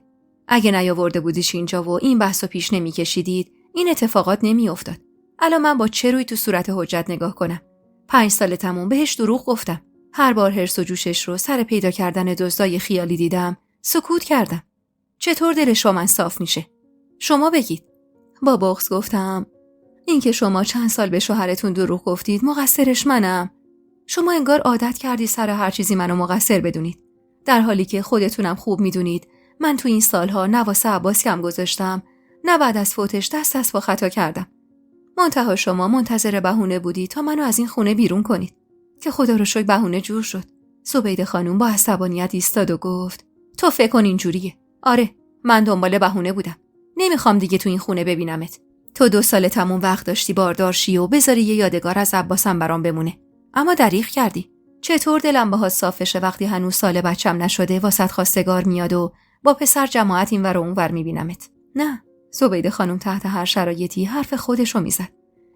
اگه نیاورده بودیش اینجا و این بحثو پیش نمیکشیدید این اتفاقات نمیافتاد. الان من با چه روی تو صورت حجت نگاه کنم؟ 5 سال تموم بهش دروغ گفتم. هر بار هرس و جوشش رو سر پیدا کردن دزدای خیالی دیدم سکوت کردم. چطور دلش با من صاف میشه؟ شما بگید. با بغض گفتم این که شما چند سال به شوهرتون دروغ گفتید مقصرش منم. شما انگار عادت کردی سر هر چیزی منو مقصر بدونید، در حالی که خودتونم خوب میدونید من تو این سالها نه واسه عباس کم گذاشتم نه بعد از فوتش دست با خطا کردم. منتها شما منتظر بهونه بودی تا منو از این خونه بیرون کنید که خدا رو شکر بهونه جور شد. زبیده خانوم با عصبانیت ایستاد و گفت تو فکر کن اینجوریه. آره من دنبال بهونه بودم. نمیخوام دیگه تو این خونه ببینمت. تو 2 سال تموم وقت داشتی باردار شی و بذاری یه یادگار از عباسم برام بمونه. اما دریغ کردی. چطور دلم باهات صاف بشه وقتی هنوز سال بچم نشده واسط خواستگار میاد و با پسر جماعت اینور و اونور میبینمت؟ نه. زبیده خانم تحت هر شرایطی حرف خودشو میزد.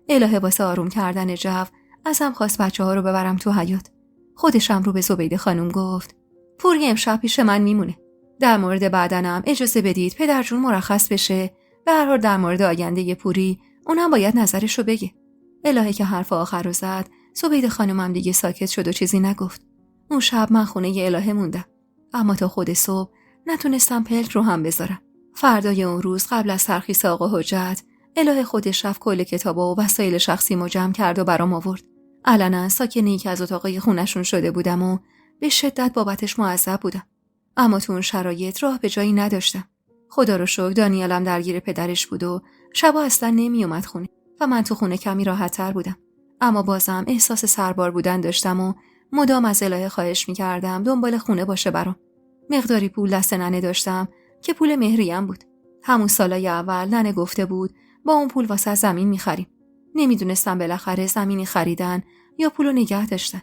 الهه واسه آروم کردن جو ازم خواست بچه‌ها رو ببرم تو حیاط. خودشم رو به زبیده خانم گفت پوری امشب پیش من میمونه. در مورد بعدنم اجازه بدید پدر جون مرخص بشه. به هر حال در مورد آینده پوری اونم باید نظرشو بگه. الهه که حرف آخر رو زد زبیده خانمم دیگه ساکت شد و چیزی نگفت. اون شب من خونه الهه موندم. اما تا خود صبح نتونستم پلک رو هم بذارم. فردای اون روز قبل از ترخیص آقا حجت الهه خودش رفت کل کتابا و وسایل شخصیمو جمع کرد و برام آورد. علنا ساکنی که از اتاقای خونشون شده بودم و به شدت بابتش معذب بودم. اما تو اون شرایط راه به جایی نداشتم. خدا رو شکر دانیالم درگیر پدرش بود و شبا اصلا نمی اومد خونه و من تو خونه کمی راحت‌تر بودم. اما بازم احساس سربار بودن داشتم و مدام از الهه خواهش می‌کردم دنبال خونه باشه برام. مقداری پول دست ننه داشتم که پول مهریم بود. همون سالای اول ننه گفته بود با اون پول واسه زمین می‌خریم. نمیدونستم بالاخره زمینی خریدن یا پولو نگه داشتن.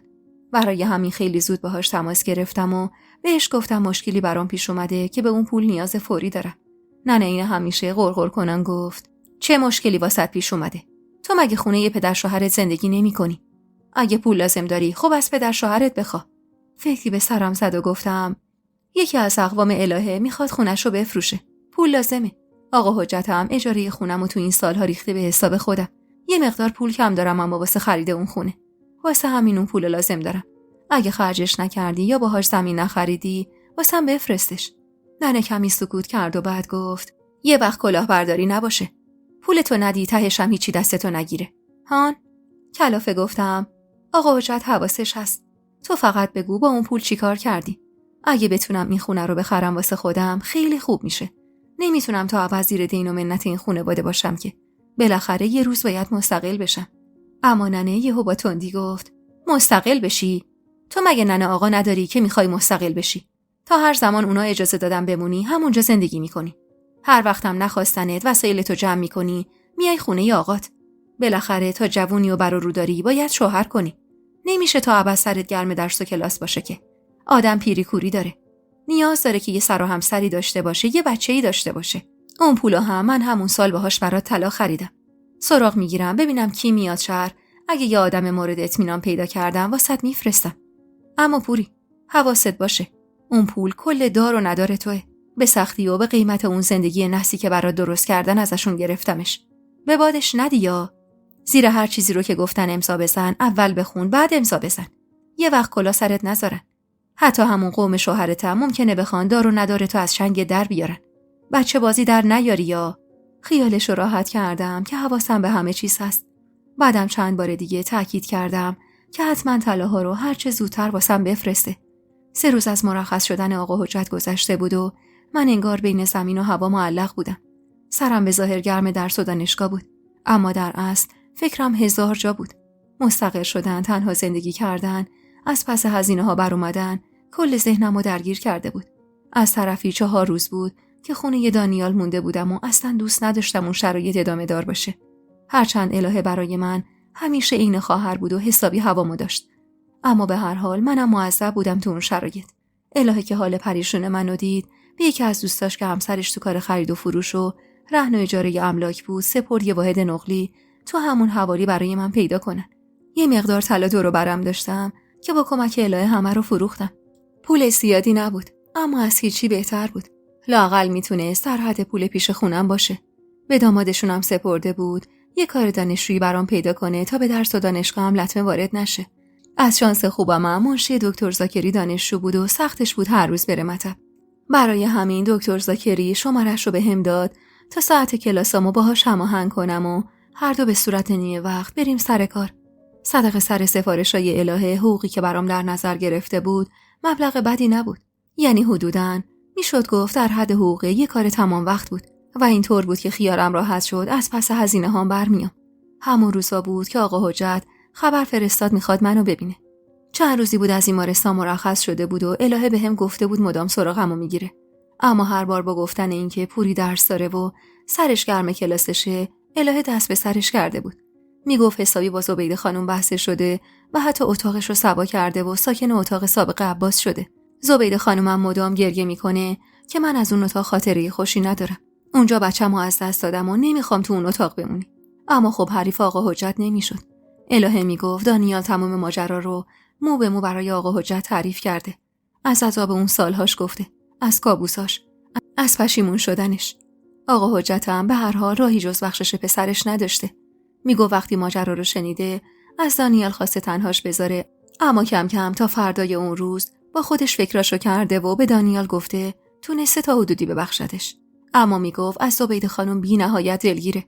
برای همین خیلی زود باهاش تماس گرفتم و بهش گفتم مشکلی برام پیش اومده که به اون پول نیاز فوری دارم. ننه این همیشه غرغر کنن گفت چه مشکلی واسط پیش اومده؟ تو مگه خونه ی پدر شوهرت زندگی نمی‌کنی؟ اگه پول لازم داری خب از پدر شوهرت بخوا. فکری به سرم زد و گفتم یکی از اقوام الهه میخواد خونه‌شو بفروشه. پول لازمه. آقا حجت هم اجاره خونمو تو این سالها ریخته به حساب خودم. یه مقدار پول کم دارم اما واسه خرید اون خونه. واسه همین اون پول لازم دارم. اگه خرجش نکردی یا باهاش زمین نخریدی، واسم بفرستش. ننه کمی سکوت کرد و بعد گفت: یه وقت کلاهبرداری نباشه. پولتو ندی تهش هم هیچی دستتو نگیره. هان؟ کلافه گفتم: آقا حجت حواسش هست. تو فقط بگو با اون پول چیکار کردی؟ اگه بتونم این خونه رو بخرم واسه خودم خیلی خوب میشه. نمیتونم تا ابد زیر دین و منت این خانواده باشم که. بالاخره یه روز باید مستقل بشم. اما ننه یهو با تندی گفت: مستقل بشی؟ تو مگه ننه آقا نداری که میخوای مستقل بشی؟ تا هر زمان اونا اجازه دادن بمونی همونجا زندگی میکنی. هر وقتم نخواستنت وسایلتو جمع میکنی میای خونه آقات. بالاخره تا جوونی و برارو داری باید شوهر کنی. نمیشه تا ابد سرت گرم درس و کلاس باشه که. آدم پیری کوری داره. نیاز داره که یه سر و همسری داشته باشه، یه بچه‌ای داشته باشه. اون پولو هم من همون سال باهاش برات طلا خریدم. سراغ میگیرم ببینم کی میاد شهر. اگه یه آدم مورد اطمینان پیدا کردم واسط میفرستم. اما پوری، حواست باشه. اون پول کل دار و ندار توئه. به سختی و به قیمت اون زندگی نحسی که برات درست کردن ازشون گرفتمش. به بادش ندی یا. زیر هر چیزی رو که گفتن امضا بزن، اول بخون بعد امضا بزن. یه وقت کلا سرت نذارن. حتی همون قوم شوهرت هم ممکنه بخوان دار و ندار تو از چنگ در بیارن. بچه بازی در نیاری یا. خیالش رو راحت کردم که حواسم به همه چیز هست. بعدم چند بار دیگه تأکید کردم که حتما طلاها رو هر چه زودتر واسم بفرسته. 3 روز از مرخص شدن آقا حجت گذشته بود و من انگار بین زمین و هوا معلق بودم. سرم به ظاهر گرم درس و دانشگاه بود، اما در اصل فکرم 1000 جا بود. مستقل شدن، تنها زندگی کردن، از پس هزینه‌ها بر اومدن، کل ذهنمو درگیر کرده بود. از طرفی 4 روز بود که خونه دانیال مونده بودم و اصلا دوست نداشتم اون شرایط ادامه دار باشه. هرچند الهه برای من همیشه عین خواهر بود و حسابی هوامو داشت، اما به هر حال منم معذب بودم تو اون شرایط. الهه که حال پریشون منو دید، به یکی از دوستاش که همسرش تو کار خرید و فروش و رهن و اجاره املاک بود سپرد یه واحد نقلی تو همون حوالی برای من پیدا کنن. یه مقدار طلا دور و برم داشتم که با کمک الهه همه رو فروختم. پول زیادی نبود، اما از هیچی بهتر بود. لااقل میتونه سرحد پول پیش خونم باشه. به دامادشونم سپرده بود یه کار دانشجویی برام پیدا کنه تا به درس و دانشگاهم لطمه وارد نشه. از شانس خوبم منشی دکتر زاکری دانشجو بود و سختش بود هر روز بره مطب. برای همین دکتر زاکری شماره‌اش رو بهم داد تا ساعت کلاسامو باهاش هماهنگ کنم و هر دو به صورت نیمه وقت بریم سر کار. صدقه سر سفارشای الهه حقوقی که برام در نظر گرفته بود مبلغ بدی نبود. یعنی حدوداً میشد گفت در حد حقوق یه کار تمام وقت بود و اینطور بود که خیالم راحت شد از پس هزینه هام برمیام. همون روزا بود که آقا حجت خبر فرستاد میخواد منو ببینه. چند روزی بود از بیمارستان مرخص شده بود و الهه بهم گفته بود مدام سراغمو میگیره. اما هر بار با گفتن اینکه پوری درس داره و سرش گرم کلاسشه، الهه دست به سرش کرده بود. میگفت حسابی با زبیده خانم بحث شده و حتی اتاقش رو سبا کرده و ساکن اتاق سابق عباس شده. زبیده خانومم مدام گریه میکنه که من از اون اتاق خاطره خوشی ندارم. اونجا بچه‌مو از دست دادم و نمیخوام تو اون اتاق بمونی. اما خب حریف آقا حجت نمیشد. الهه میگفت دانیال تمام ماجرا رو مو به مو برای آقا حجت تعریف کرده. از عذاب اون سالهاش گفته، از کابوساش، از پشیمون شدنش. آقا حجت هم به هر حال راهی جز بخشش پسرش نداشته. میگفت وقتی ماجرا رو شنیده از دانیال خواسته تنهاش بذاره، اما کم کم تا فردای اون روز با خودش فکراشو کرده و به دانیال گفته تونسته تا حدودی ببخشدش. اما میگفت از زبیده خانم بی نهایت دلگیره.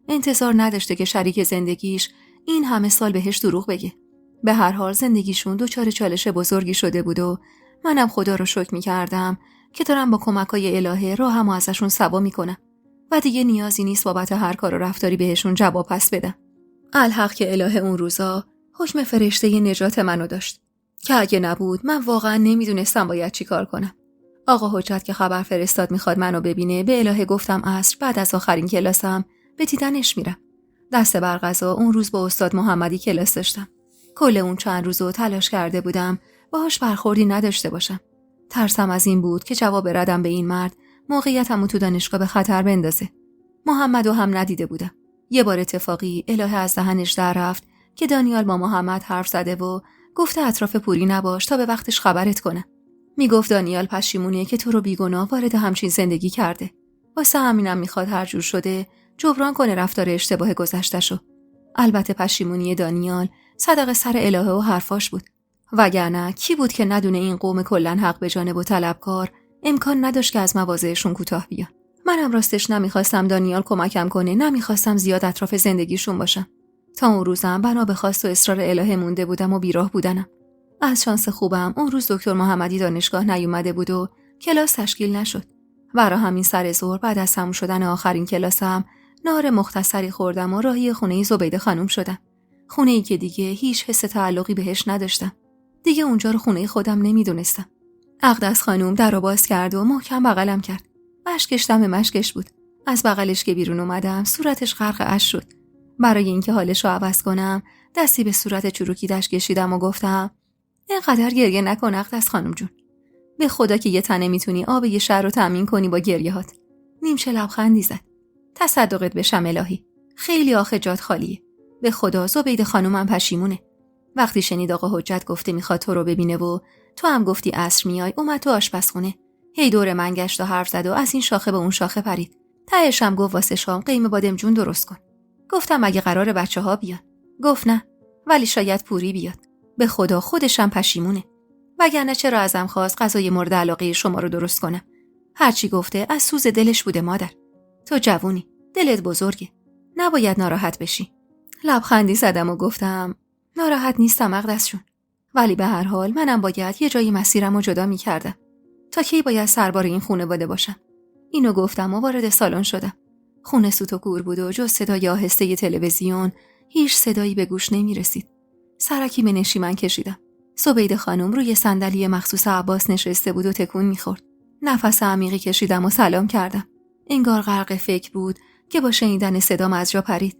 انتظار نداشته که شریک زندگیش این همه سال بهش دروغ بگه. به هر حال زندگیشون دچار چالش بزرگی شده بود و منم خدا رو شکر میکردم که دارم با کمکای الهه راهمو ازشون سبا میکنم و دیگه نیازی نیست بابت هر کار و رفتاری بهشون جواب پس بدم. الحق که الهه اون روزا حکم فرشته نجات منو داشت که اگه نبود من واقعا نمیدونستم باید چی کار کنم. آقا حجت که خبر فرستاد میخواد منو ببینه، به الهه گفتم عصر بعد از آخرین کلاسم به دیدنش میرم. دست بر قضا اون روز با استاد محمدی کلاس داشتم. کل اون چند روزو تلاش کرده بودم باهاش برخوردی نداشته باشم. ترسم از این بود که جواب ردم به این مرد موقعیتمو تو دانشگاه به خطر بندازه. محمدو هم ندیده بودم. یه بار اتفاقی الهه از دهنش در رفت که دانیال با محمد حرف زده و گفته اطراف پوری نباش تا به وقتش خبرت کنه. میگفت دانیال پشیمونیه که تو رو بیگناه وارد همچین زندگی کرده. واسه همینم میخواد هر جور شده جبران کنه رفتار اشتباه گذشته‌شو. البته پشیمونی دانیال صدق سر الهه و حرفاش بود. وگرنه کی بود که ندونه این قوم کلن حق به جانب و طلبکار امکان نداشت که از مواضعشون کوتاه بیان. منم راستش نمیخواستم دانیال کمکم کنه، نمیخواستم زیاد اطراف زندگیشون باشم. تا اون روزم بنا به خواست و اصرار الهه مونده بودم و بیراه بودنم. از شانس خوبم اون روز دکتر محمدی دانشگاه نیومده بود و کلاس تشکیل نشد. برای همین سر ظهر بعد از تموم شدن آخرین کلاسم نهار مختصری خوردم و راهی خونه زبیده خانم شدم. خونه‌ای که دیگه هیچ حس تعلقی بهش نداشتم. دیگه اونجا رو خونه خودم نمیدونستم. اقدس خانم درو باز کرد و محکم بغلم کرد. مشکش دم مشکش بود. از بغلش که بیرون اومدم صورتش غرق اشک شد. برای اینکه حالش رو عوض کنم دستی به صورت چروکیدش کشیدم و گفتم اینقدر گریه نکن اقدس خانم جون. به خدا که یه تنه میتونی آب یه شهر رو تامین کنی با گریه‌هات. نیمچه لبخندی زد. تصدقت بشم الهی. خیلی آخه جات خالیه. به خدا زبیده خانومم پشیمونه. وقتی شنید آقا حجت گفته میخواد تو رو ببینه و تو هم گفتی عصر میای اومد تو آشپزخونه. هی دور من گشت و حرف زد و از این شاخه به اون شاخه پرید. تهش هم گفت واسه شام قیم بادمجون درست کن. گفتم اگه قراره بچه‌ها بیان. گفت نه ولی شاید پوری بیاد. به خدا خودش هم پشیمونه. وگرنه چرا ازم خواست غذای مورد علاقه شما رو درست کنم. هرچی گفته از سوز دلش بوده مادر. تو جوونی، دلت بزرگه. نباید ناراحت بشی. لبخندی زدم و گفتم ناراحت نیستم اقدسشون. ولی به هر حال منم باید یه جایی مسیرم رو جدا می‌کردم. تا کی باید سربار این خانواده باشم؟ اینو گفتم و وارد سالن شدم. خونه سوت و کور بود و جز صدای آهسته تلویزیون هیچ صدایی به گوش نمی‌رسید. سرکی به نشیمن کشیدم. زبیده خانم روی صندلی مخصوص عباس نشسته بود و تکون می‌خورد. نفس عمیقی کشیدم و سلام کردم. انگار غرق فکر بود که با شنیدن صدام از جا پرید.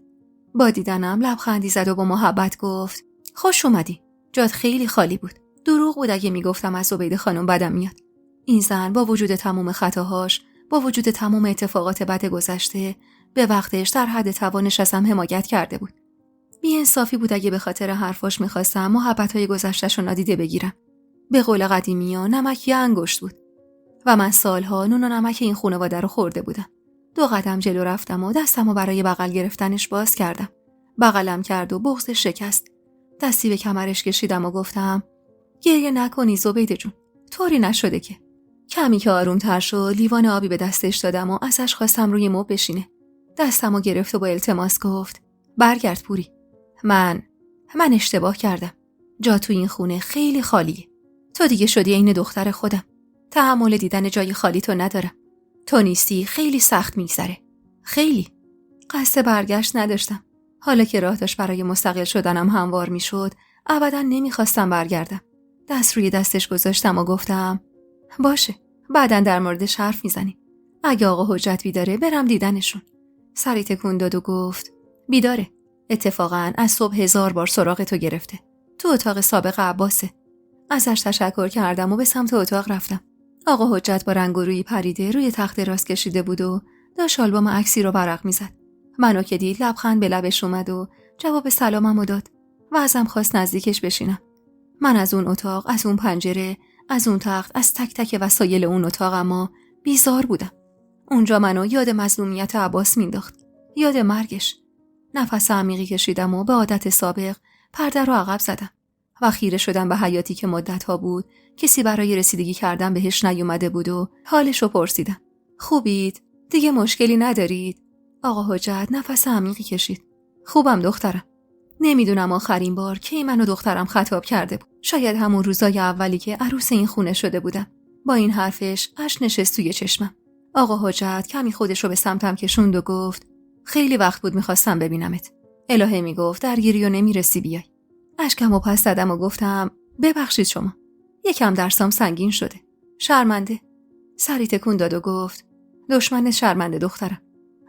با دیدنم لبخندی زد و با محبت گفت خوش اومدی. جات خیلی خالی بود. دروغ بود اگه میگفتم از زبیده خانم بدم میاد. این زن با وجود تمام خطاهاش، با وجود تمام اتفاقات بد گذشته، به وقتش در حد توانش ازم حمایت کرده بود. بی‌انصافی بود اگه به خاطر حرفاش میخواستم محبت‌های گذشته‌ش رو نادیده بگیرم. به قول قدیمی‌ها نمکی انگشت بود. و من سالها نون و نمک این خانواده رو خورده بودم. 2 قدم جلو رفتم و دستمو برای بغل گرفتنش باز کردم. بغلم کرد و بغضش شکست. دستی به کمرش کشیدم و گفتم گریه نکنی زبیده جون. طوری نشده که. کمی که آروم‌تر شد لیوان آبی به دستش دادم و ازش خواستم روی مبل بشینه. دستمو گرفت و با التماس گفت برگرد پوری. من اشتباه کردم. جا تو این خونه خیلی خالیه. تو دیگه شدی عین دختر خودم. تحمل دیدن جای خالی تو ندارم. تو نیستی خیلی سخت میگذره. خیلی. قصد برگشت نداشتم. حالا که راه داشت برای مستقل شدنم هموار میشد، ابدا نمیخواستم برگردم. دست روی دستش گذاشتم و گفتم باشه، بعداً در موردش حرف میزنیم. اگه آقا حجت بیداره برم دیدنشون. سری تکون داد و گفت بیداره. اتفاقاً از صبح 1000 بار سراغ تو گرفته. تو اتاق سابق عباسه. ازش تشکر کردم و به سمت اتاق رفتم. آقا حجت با رنگ و روی پریده روی تخت راست کشیده بود و داشت آلبوم عکسی رو ورق میزد. منو که دید لبخند به لبش اومد و جواب سلاممو داد و ازم خواست نزدیکش بشینم. من از اون اتاق، از اون پنجره، از اون تخت، از تک تک وسایل اون اتاق اما بیزار بودم. اونجا منو یاد مظلومیت عباس مینداخت. یاد مرگش. نفس عمیقی کشیدم و به عادت سابق پرده رو عقب زدم. و خیره شدم به حیاتی که مدت‌ها بود کسی برای رسیدگی کردن بهش نیومده بود و حالش رو پرسیدم. خوبید؟ دیگه مشکلی ندارید؟ آقا حجت نفس عمیقی کشید. خوبم دخترم. نمیدونم آخرین بار کی منو دخترم خطاب کرده بود. شاید همون روزای اولی که عروس این خونه شده بودم. با این حرفش اشک نشست توی چشمم. آقا حجت کمی خودش رو به سمتم کشوند و گفت خیلی وقت بود میخواستم ببینمت. الهه میگفت درگیری و نمیرسی بیای. اشکمو پس زدم و گفتم ببخشید شما. یکم درسام سنگین شده. شرمنده. سری تکون داد و گفت دشمن شرمنده دخترم.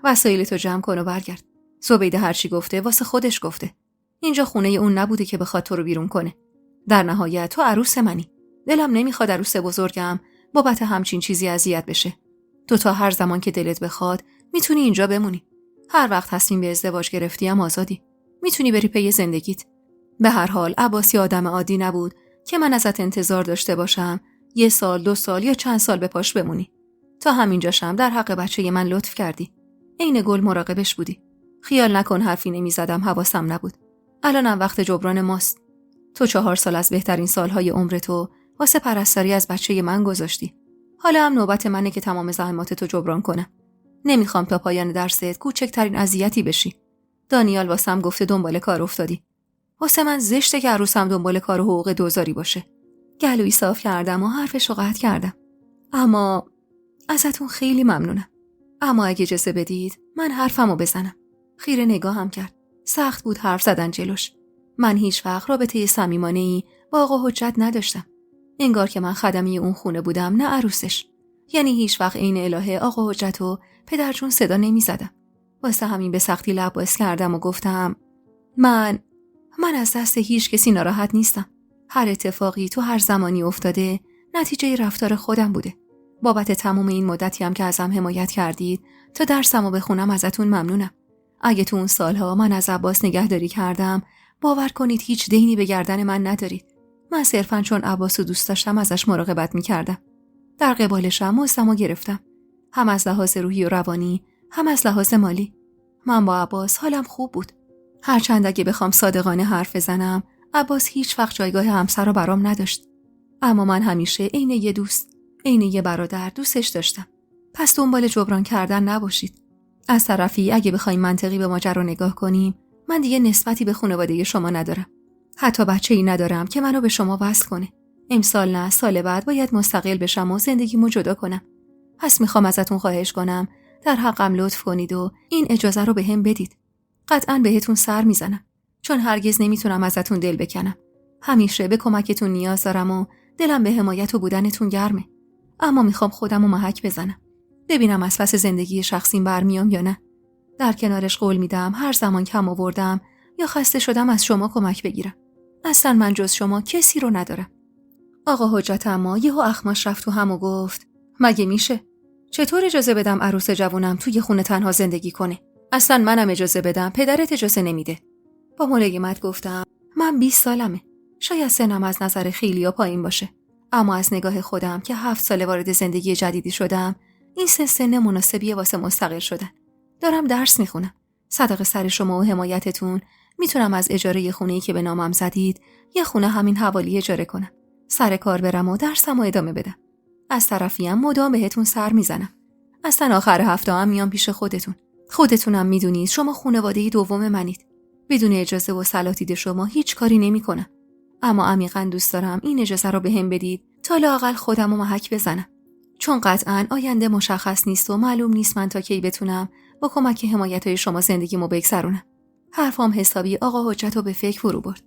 وسایلتو جمع کن و برگرد. زبیده هرچی گفته واسه خودش گفته. اینجا خونه اون نبوده که بخواد تو رو بیرون کنه. در نهایت تو عروس منی. دلم نمیخواد عروس بزرگم بابت همچین چیزی اذیت بشه. تو تا هر زمان که دلت بخواد میتونی اینجا بمونی. هر وقت تصمیم به ازدواج گرفتی هم آزادی. میتونی بری پی زندگیت. به هر حال عباسی آدم عادی نبود که من ازت انتظار داشته باشم 1 سال 2 سال یا چند سال به پاش بمونی. تا همینجاشم در حق بچه من لطف کردی. عین گل مراقبش بودی. خیال نکن حرفی نمیزدم، حواسم نبود. الانم وقت جبران ماست. تو 4 سال از بهترین سالهای عمر تو واسه پرستاری از بچه من گذاشتی. حالا هم نوبت منه که تمام زحمات تو جبران کنم. نمیخوام تا پایان درست کوچکترین اذیتی بشی. دانیال واسم گفته دنبال کار افتادی. واسه من زشته که عروسم دنبال کار و حقوق دوزاری باشه. گلویی صاف کردم و حرفشو قطع کردم. اما ازتون خیلی ممنونم. اما اگه اجازه بدید من حرفمو بزنم. خیره نگاهم کرد. سخت بود حرف زدن جلوش. من هیچ وقت رابطه صمیمانه‌ای با آقا حجت نداشتم. انگار که من خدمه اون خونه بودم، نه عروسش. یعنی هیچ وقت عین الهه آقا حجت و پدرجون صدا نمی‌زدم. واسه همین به سختی لب باز کردم و گفتم من از دست هیچ کسی ناراحت نیستم. هر اتفاقی تو هر زمانی افتاده نتیجه رفتار خودم بوده. بابت تمام این مدتی هم که ازم حمایت کردید تا درسمو بخونم ازتون ممنونم. اگه تو اون سالها من از عباس نگهداری کردم، باور کنید هیچ دینی به گردن من ندارید. من صرفاً چون عباسو دوست داشتم ازش مراقبت می‌کردم. در قبالشم مزدمو گرفتم. هم از لحاظ روحی و روانی، هم از لحاظ مالی. من با عباس حالم خوب بود. هرچند اگه بخوام صادقانه حرف بزنم، عباس هیچ وقت جایگاه همسر رو برام نداشت. اما من همیشه عین یه دوست، عین یه برادر دوستش داشتم. پس دنبال جبران کردن نباشید. از طرفی اگه بخوایم منطقی به ماجرا نگاه کنیم، من دیگه نسبتی به خانواده شما ندارم. حتی بچه‌ای ندارم که منو به شما وصل کنه. امسال نه، سال بعد باید مستقل بشم و زندگیمو جدا کنم. پس میخوام ازتون خواهش کنم در حقم لطف کنید و این اجازه رو بهم بدید. قطعاً بهتون سر میزنم، چون هرگز نمیتونم ازتون دل بکنم. همیشه به کمکتون نیاز دارم و دلم به حمایت و بودنتون گرمه. اما میخوام خودمو محک بزنم. ببینم از پس زندگی شخصیم برمیام یا نه. در کنارش قول میدم هر زمان کم آوردم یا خسته شدم از شما کمک بگیرم. اصلا من جز شما کسی رو ندارم. آقا حجت اما یهو اخماش رفت تو هم و گفت مگه میشه؟ چطور اجازه بدم عروس جوونم توی خونه تنها زندگی کنه؟ اصلا منم اجازه بدم پدرت اجازه نمیده. با ملایمت گفتم من 20 سالمه. شاید سنم از نظر خیلیا پایین باشه، اما از نگاه خودم که 7 ساله وارد زندگی جدیدی شدم، این سن مناسبیه واسه مستقل شدن. دارم درس میخونم. صدقه سر شما و حمایتتون میتونم از اجاره خونه‌ای که به نامم زدید یه خونه همین حوالی اجاره کنم. سر کار برم و درسمو ادامه بدم. از طرفیم مدام بهتون سر میزنم. اصلا آخر هفته هم میام پیش خودتون. خودتونم میدونید شما خانواده دوم منید. بدون اجازه و صلاح شما هیچ کاری نمیکنم. اما عمیقاً دوست دارم این اجازه رو بهم بدید تا لااقل خودمو محک بزنم. چون قطعاً آینده مشخص نیست و معلوم نیست من تا کی بتونم با کمک حمایت‌های شما زندگیمو بگذرونم. حرفام حسابی آقا حجت رو به فکر فرو برد.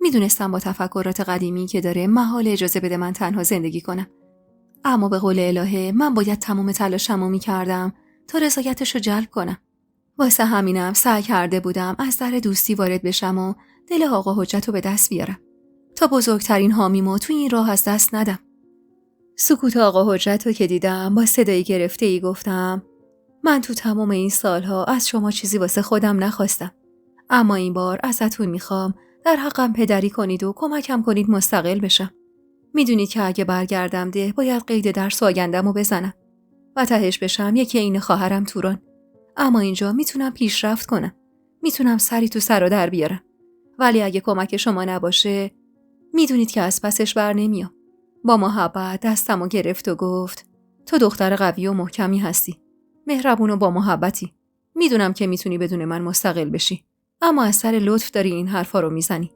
میدونستم با تفکرات قدیمی که داره محال اجازه بده من تنها زندگی کنم. اما به قول الهه من باید تمام تلاشمو میکردم تا رضایتش رو جلب کنم. واسه همینم سعی کرده بودم از در دوستی وارد بشم و دل آقا حجت رو به دست بیارم تا بزرگترین حامیمو توی این راه از دست ندم. سکوت آقا حجت رو که دیدم با صدای گرفته‌ای گفتم من تو تمام این سالها از شما چیزی واسه خودم نخواستم، اما این بار ازتون میخوام در حقم پدری کنید و کمکم کنید مستقل بشم. میدونید که اگه برگردم ده باید قید درس و آینده‌مو بزنم و تهش بشم یکی عین خواهرم توران. اما اینجا میتونم پیشرفت کنم. میتونم سری تو سر و در بیارم. ولی اگه کمک شما نباشه میدونید که از پسش بر نمیام. با محبت دستمو گرفت و گفت تو دختر قوی و محکمی هستی. مهربون و با محبتی. میدونم که میتونی بدون من مستقل بشی. اما از سر لطف داری این حرفا رو میزنی.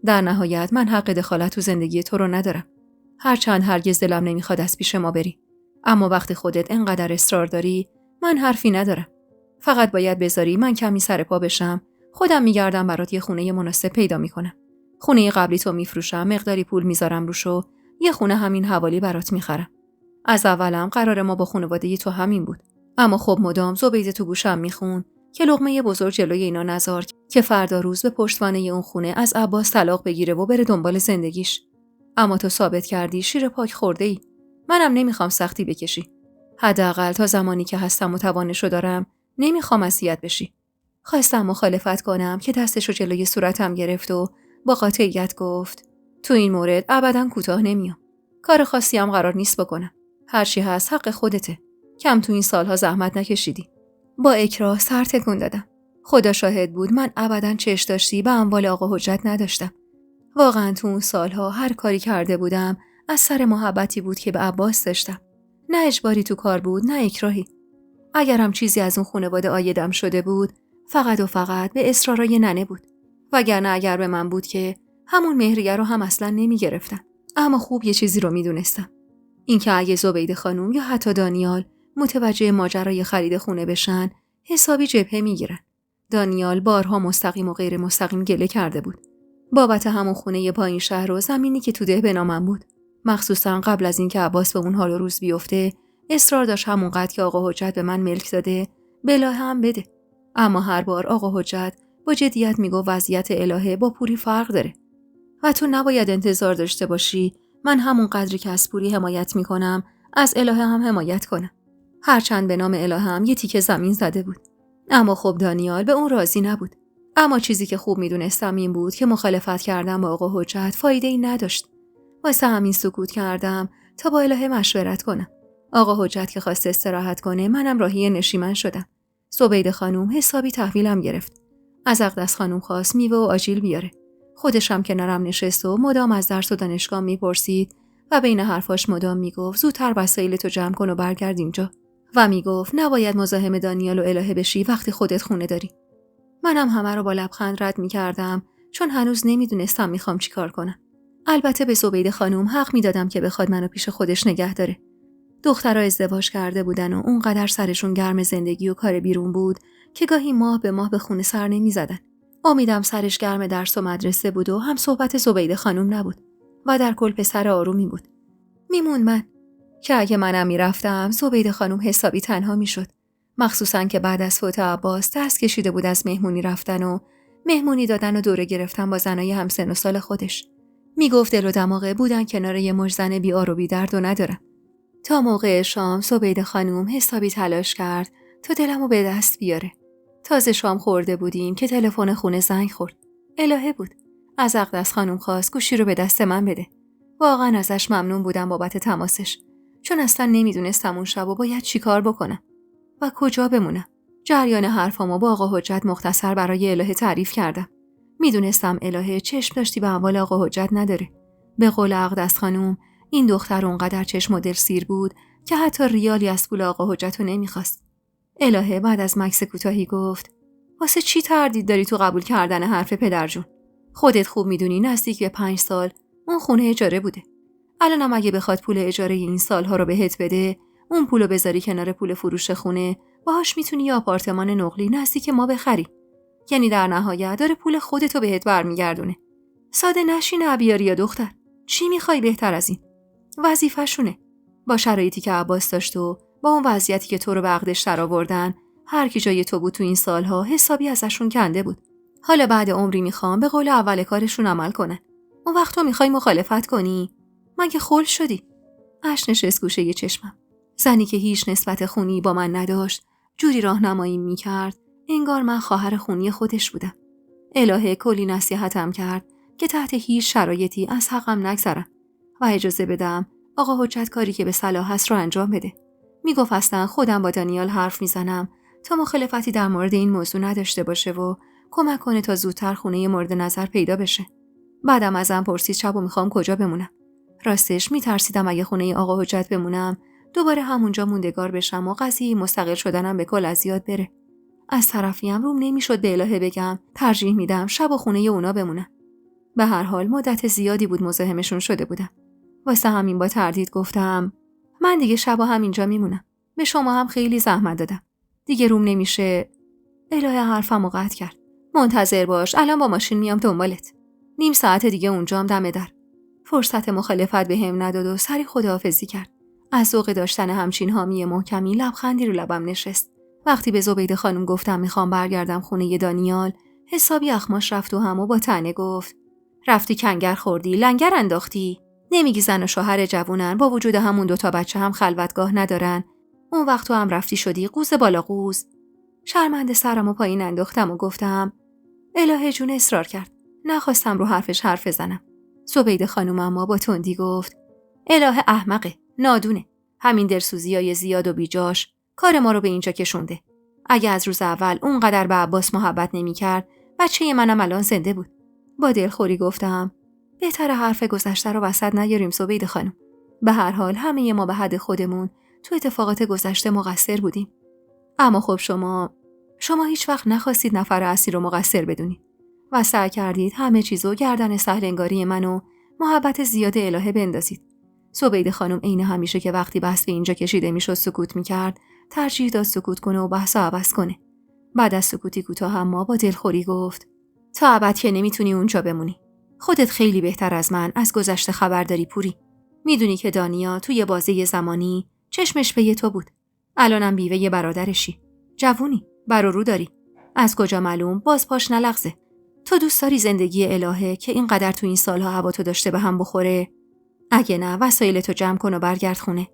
در نهایت من حق دخالت تو زندگی تو رو ندارم. هرچند هرگز دلم نمیخواد از پیش ما بری. اما وقتی خودت انقدر اصرار داری من حرفی ندارم. فقط باید بذاری من کمی سر پا بشم. خودم میگردم برات یه خونه مناسب پیدا میکنم. خونه قبلی تو میفروشم، مقداری پول میذارم روش و یه خونه همین حوالی برات میخرم. از اولم قرار ما با خانواده تو همین بود. اما خب مدام زبیده تو گوشم میخون که لقمه بزرگ جلوی اینا نذار که فردا روز به پشتوانه اون خونه از عباس طلاق بگیره و بره دنبال زندگیش. اما تو ثابت کردی شیر پاک خورده ای. منم نمیخوام سختی بکشی. حداقل تا زمانی که هستم و توانشو دارم نمیخوام اذیت بشی. خواستم مخالفت کنم که دستشو جلوی صورتم گرفت و با قاطعیت گفت تو این مورد ابداً کوتاه نمیام. کار خاصی هم قرار نیست بکنم. هرچی هست حق خودته. کم تو این سالها زحمت نکشیدی. با اکراه سر تکون دادم. خدا شاهد بود من ابداً چش داشتی به اموال آقا حجت نداشتم. واقعاً تو اون سالها هر کاری کرده بودم از سر محبتی بود که به عباس داشتم. نه اجباری تو کار بود، نه اکراهی. اگرم چیزی از اون خانواده عایدم شده بود، فقط و فقط به اصرارای ننه بود. وگرنه اگر به من بود که همون مهریه رو هم اصلا نمی گرفتم. اما خوب یه چیزی رو می دونستم. اینکه اگه زبیده خانم یا حتی دانیال متوجه ماجرای خرید خونه بشن، حسابی جبهه می گیرن. دانیال بارها مستقیم و غیر مستقیم گله کرده بود. بابت همون خونه پایین شهر و زمینی که تو ده به نامم بود. مخصوصا قبل از اینکه عباس به اون حال و روز بیفته، اصرار داشت همونقدر که آقا حجت به من ملک داده، بلاه هم بده. اما هر بار آقا حجت با جدیت میگه وضعیت الهه با پوری فرق داره. و تو نباید انتظار داشته باشی من همون قدری که از پوری حمایت میکنم، از الهه هم حمایت کنم. هرچند به نام الهه هم یه تیکه زمین زده بود. اما خب دانیال به اون راضی نبود. اما چیزی که خوب میدونستم این بود که مخالفت کردن با آقا حجت فایده‌ای نداشت. واسه همین سکوت کردم تا با الهه مشورت کنم. آقا حجت که خواست استراحت کنه، منم راهی نشیمن شدم. زبیده خانم حسابی تحویلم گرفت. از اقدس خانم خواست میوه و آجیل بیاره. خودش هم کنارم نشست و مدام از درس و دانشگاه میپرسید و بین حرفاش مدام میگفت زودتر وسایلتو جمع کن و برگرد اینجا. و میگفت نباید مزاحم دانیال و الهه بشی وقتی خودت خونه داری. منم همه رو با لبخند رد میکردم چون هنوز نمیدونستم میخوام چیکار کنم. البته به زبیده خانم حق میدادم که بخواد منو پیش خودش نگه داره. دخترها ازدواج کرده بودن و اونقدر سرشون گرم زندگی و کار بیرون بود که گاهی ماه به ماه به خونه سر نمیزدن. امیدم سرش گرم درس و مدرسه بود و هم صحبت زبیده خانم نبود و در کل پسر آرومی بود. میمون من که اگه منم میرفتم زبیده خانم حسابی تنها میشد. مخصوصاً که بعد از فوت عباس دست کشیده بود از مهمونی رفتن و مهمونی دادن و دوره گرفتن با زنای همسن و سال خودش. میگفت دل و دماغه بودن کنار یه مژزن بی آر و بی درد و ندارم. تا موقع شام زبیده خانم حسابی تلاش کرد تا دلمو به دست بیاره. تازه شام خورده بودیم که تلفن خونه زنگ خورد. الهه بود. از اقدس خانم خواست گوشی رو به دست من بده. واقعا ازش ممنون بودم بابت تماسش. چون اصلا نمیدونستم اون شب باید چی کار بکنم و کجا بمونم. جریان حرفامو با آقا حجت مختصر برای الهه تعریف کردم. میدونستم الهه چشم داشتی به اموال آقا حجت نداره. به قول اقدس خانم این دختر اونقدر چشم و دل سیر بود که حتی ریالی از پول آقا حجت رو نمیخواست. الهه بعد از مکث کوتاهی گفت واسه چی تردید داری تو قبول کردن حرف پدرجون؟ خودت خوب میدونی نزدیک به 5 سال اون خونه اجاره بوده. الانم اگه بخواد پول اجاره این سالها رو بهت بده، اون پولو بذاری کنار پول فروش خونه، باهاش میتونی یه آپارتمان نقلی نزدیک ما بخری. یعنی در نهایت داره پول خودتو بهت برمیگردونه. ساده نشین ابیاری یا دختر. چی میخوای بهتر از این؟ وظیفه‌شونه. با شرایطی که عباس داشت و با اون وضعیتی که تو رو به عقدش درآوردن، هر کی جای تو بود تو این سالها حسابی ازشون کنده بود. حالا بعد عمری میخوام به قول اول کارشون عمل کنن. اون وقت تو میخوای مخالفت کنی؟ مگه خل شدی؟ اش نشست گوشه یه چشمم. زنی که هیچ نسبت خونی با من نداشت، جوری راهنمایی میکرد انگار من خواهر خونی خودش بودم. الهه کلی نصیحتم کرد که تحت هیچ شرایطی از حقم نگذرم و اجازه بدم آقا حجت کاری که به صلاح هست رو انجام بده. میگفت اصلا خودم با دانیال حرف میزنم تا مخالفتی در مورد این موضوع نداشته باشه و کمک کنه تا زودتر خونه مورد نظر پیدا بشه. بعدم ازم پرسید شبو میخوام کجا بمونم. راستش میترسیدم اگه خونه آقا حجت بمونم دوباره همونجا موندگار بشم و قضیه مستقل شدنم به کل از یاد بره. از طرفیم روم نمیشد به الهه بگم ترجیح میدم شب و خونه اونا بمونم. به هر حال مدت زیادی بود مزاحمشون شده بودم. واسه همین با تردید گفتم من دیگه شبا همینجا میمونم. به شما هم خیلی زحمت دادم. دیگه روم نمیشه. الهه حرفمو قطع کرد. منتظر باش، الان با ماشین میام دنبالت. نیم ساعت دیگه اونجام دم در. فرصت مخالفت بهم نداد و سری خداحافظی کرد. از ذوق داشتن همچین حامی محکمی لبخندی رو لبم نشست. وقتی به زبیده خانم گفتم میخوام برگردم خونه دانیال، حسابی اخماش رفت و همو با طعنه گفت رفتی کنگر خوردی، لنگر انداختی. نمیگی زن و شوهر جوونن با وجود همون 2 بچه هم خلوتگاه ندارن. اون وقت تو هم رفتی شدی قوز بالا قوز. شرمنده سرمو پایین انداختم و گفتم الهه جون اصرار کرد. نخواستم رو حرفش حرف بزنم. زبیده خانم اما با تندی گفت الهه احمقه، نادونه. همین دلسوزیای زیاد و بیجاش کار ما رو به اینجا کشونده. اگه از روز اول اونقدر به عباس محبت نمی‌کرد، بچه منم الان زنده بود. با دلخوری گفتم بهتره حرف گذشته رو وسط نیاریم زبیده خانم. به هر حال همه ما به حد خودمون تو اتفاقات گذشته مقصر بودیم. اما خب شما هیچ وقت نخواستید نفر اصلی رو مقصر بدونید و سعی کردید همه چیزو گردن سهلنگاری منو محبت زیاد الهه بندازید. زبیده خانم عین همیشه که وقتی بحث به اینجا کشیده میشد سکوت میکرد، ترجیح داد سکوت کنه و بحثو عوض کنه. بعد از سکوتی کوتاه اما با دلخوری گفت تا ابد که نمیتونی اونجا بمونی. خودت خیلی بهتر از من از گذشته خبر داری پوری. میدونی که دانیا توی بازه زمانی چشمش به تو بود. الانم بیوه برادرشی. جوونی، بر و رو داری. از کجا معلوم باز پاش نلغزه. تو دوست داری زندگی الهه که اینقدر تو این سالها هوا تو داشته به هم بخوره؟ اگه نه وسایلتو جمع کن و برگرد خونه.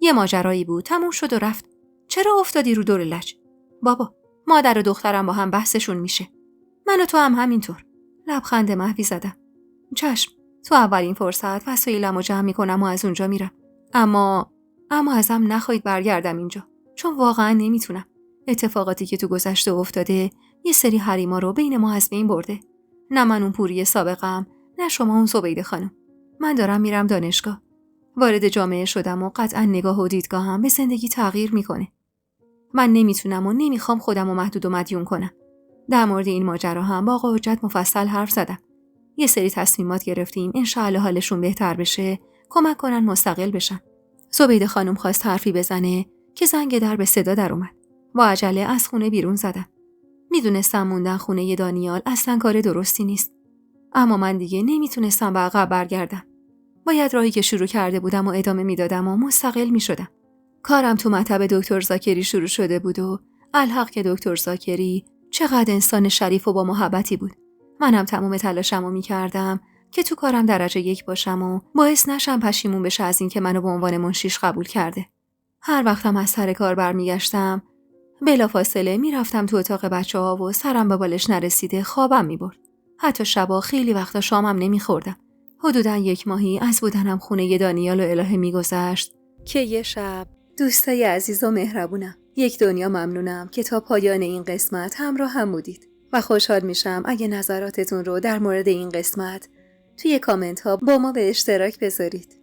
یه ماجرایی بود، تموم شد و رفت. چرا افتادی رو دور لج؟ بابا، مادر و دخترم با هم بحثشون میشه. من و تو هم همینطور. لبخند محوی زدم. چشم، تو اولین فرصت وسایلمو جمع میکنم و از اونجا میرم. اما ازم نخواهید برگردم اینجا، چون واقعا نمیتونم. اتفاقاتی که تو گذشته افتاده یه سری حریما رو بین ما از بین برده. نه من اون پوری سابقم، نه شما اون زبیده خانم. من دارم میرم دانشگاه. وارد جامعه شدم و قطعا نگاه و دیدگاهم به زندگی تغییر میکنه. من نمیتونم و نمیخوام خودم رو محدود و مدیون کنم. در مورد این ماجرا هم با آقا حجت مفصل حرف زدم. یه سری تصمیمات گرفتیم، انشاءالله حالشون بهتر بشه، کمک کنن مستقل بشن. زبیده خانم خواست حرفی بزنه که زنگ در به صدا در اومد. با عجله از خونه بیرون زدم. میدونستم موندن خونه دانیال اصلا کار درستی نیست. اما من دیگه نمیتونستم به عقب برگردم. باید راهی که شروع کرده بودم و ادامه میدادم و مستقل میشدم. کارم تو مطب دکتر زاکری شروع شده بود و الحق که دکتر زاکری چقدر انسان شریف و با محبتی بود. منم تمام تلاشمو میکردم که تو کارم درجه 1 باشم و باعث نشم پشیمون بشه از این که منو به عنوان منشیش قبول کرده. هر وقتم از سر کار برمیگشتم، بلافاصله میرفتم تو اتاق بچه‌ها و سرم به بالش نرسیده خوابم میبرد. حتی شبا خیلی وقتا شامم نمیخوردم. حدوداً 1 ماهی از بودنم خونه دانیال و الهه میگذشت که یه شب دوستای عزیز و مهربونم، یک دنیا ممنونم که تا پایان این قسمت همراه هم بودید و خوشحال میشم اگه نظراتتون رو در مورد این قسمت توی کامنت ها با ما به اشتراک بذارید.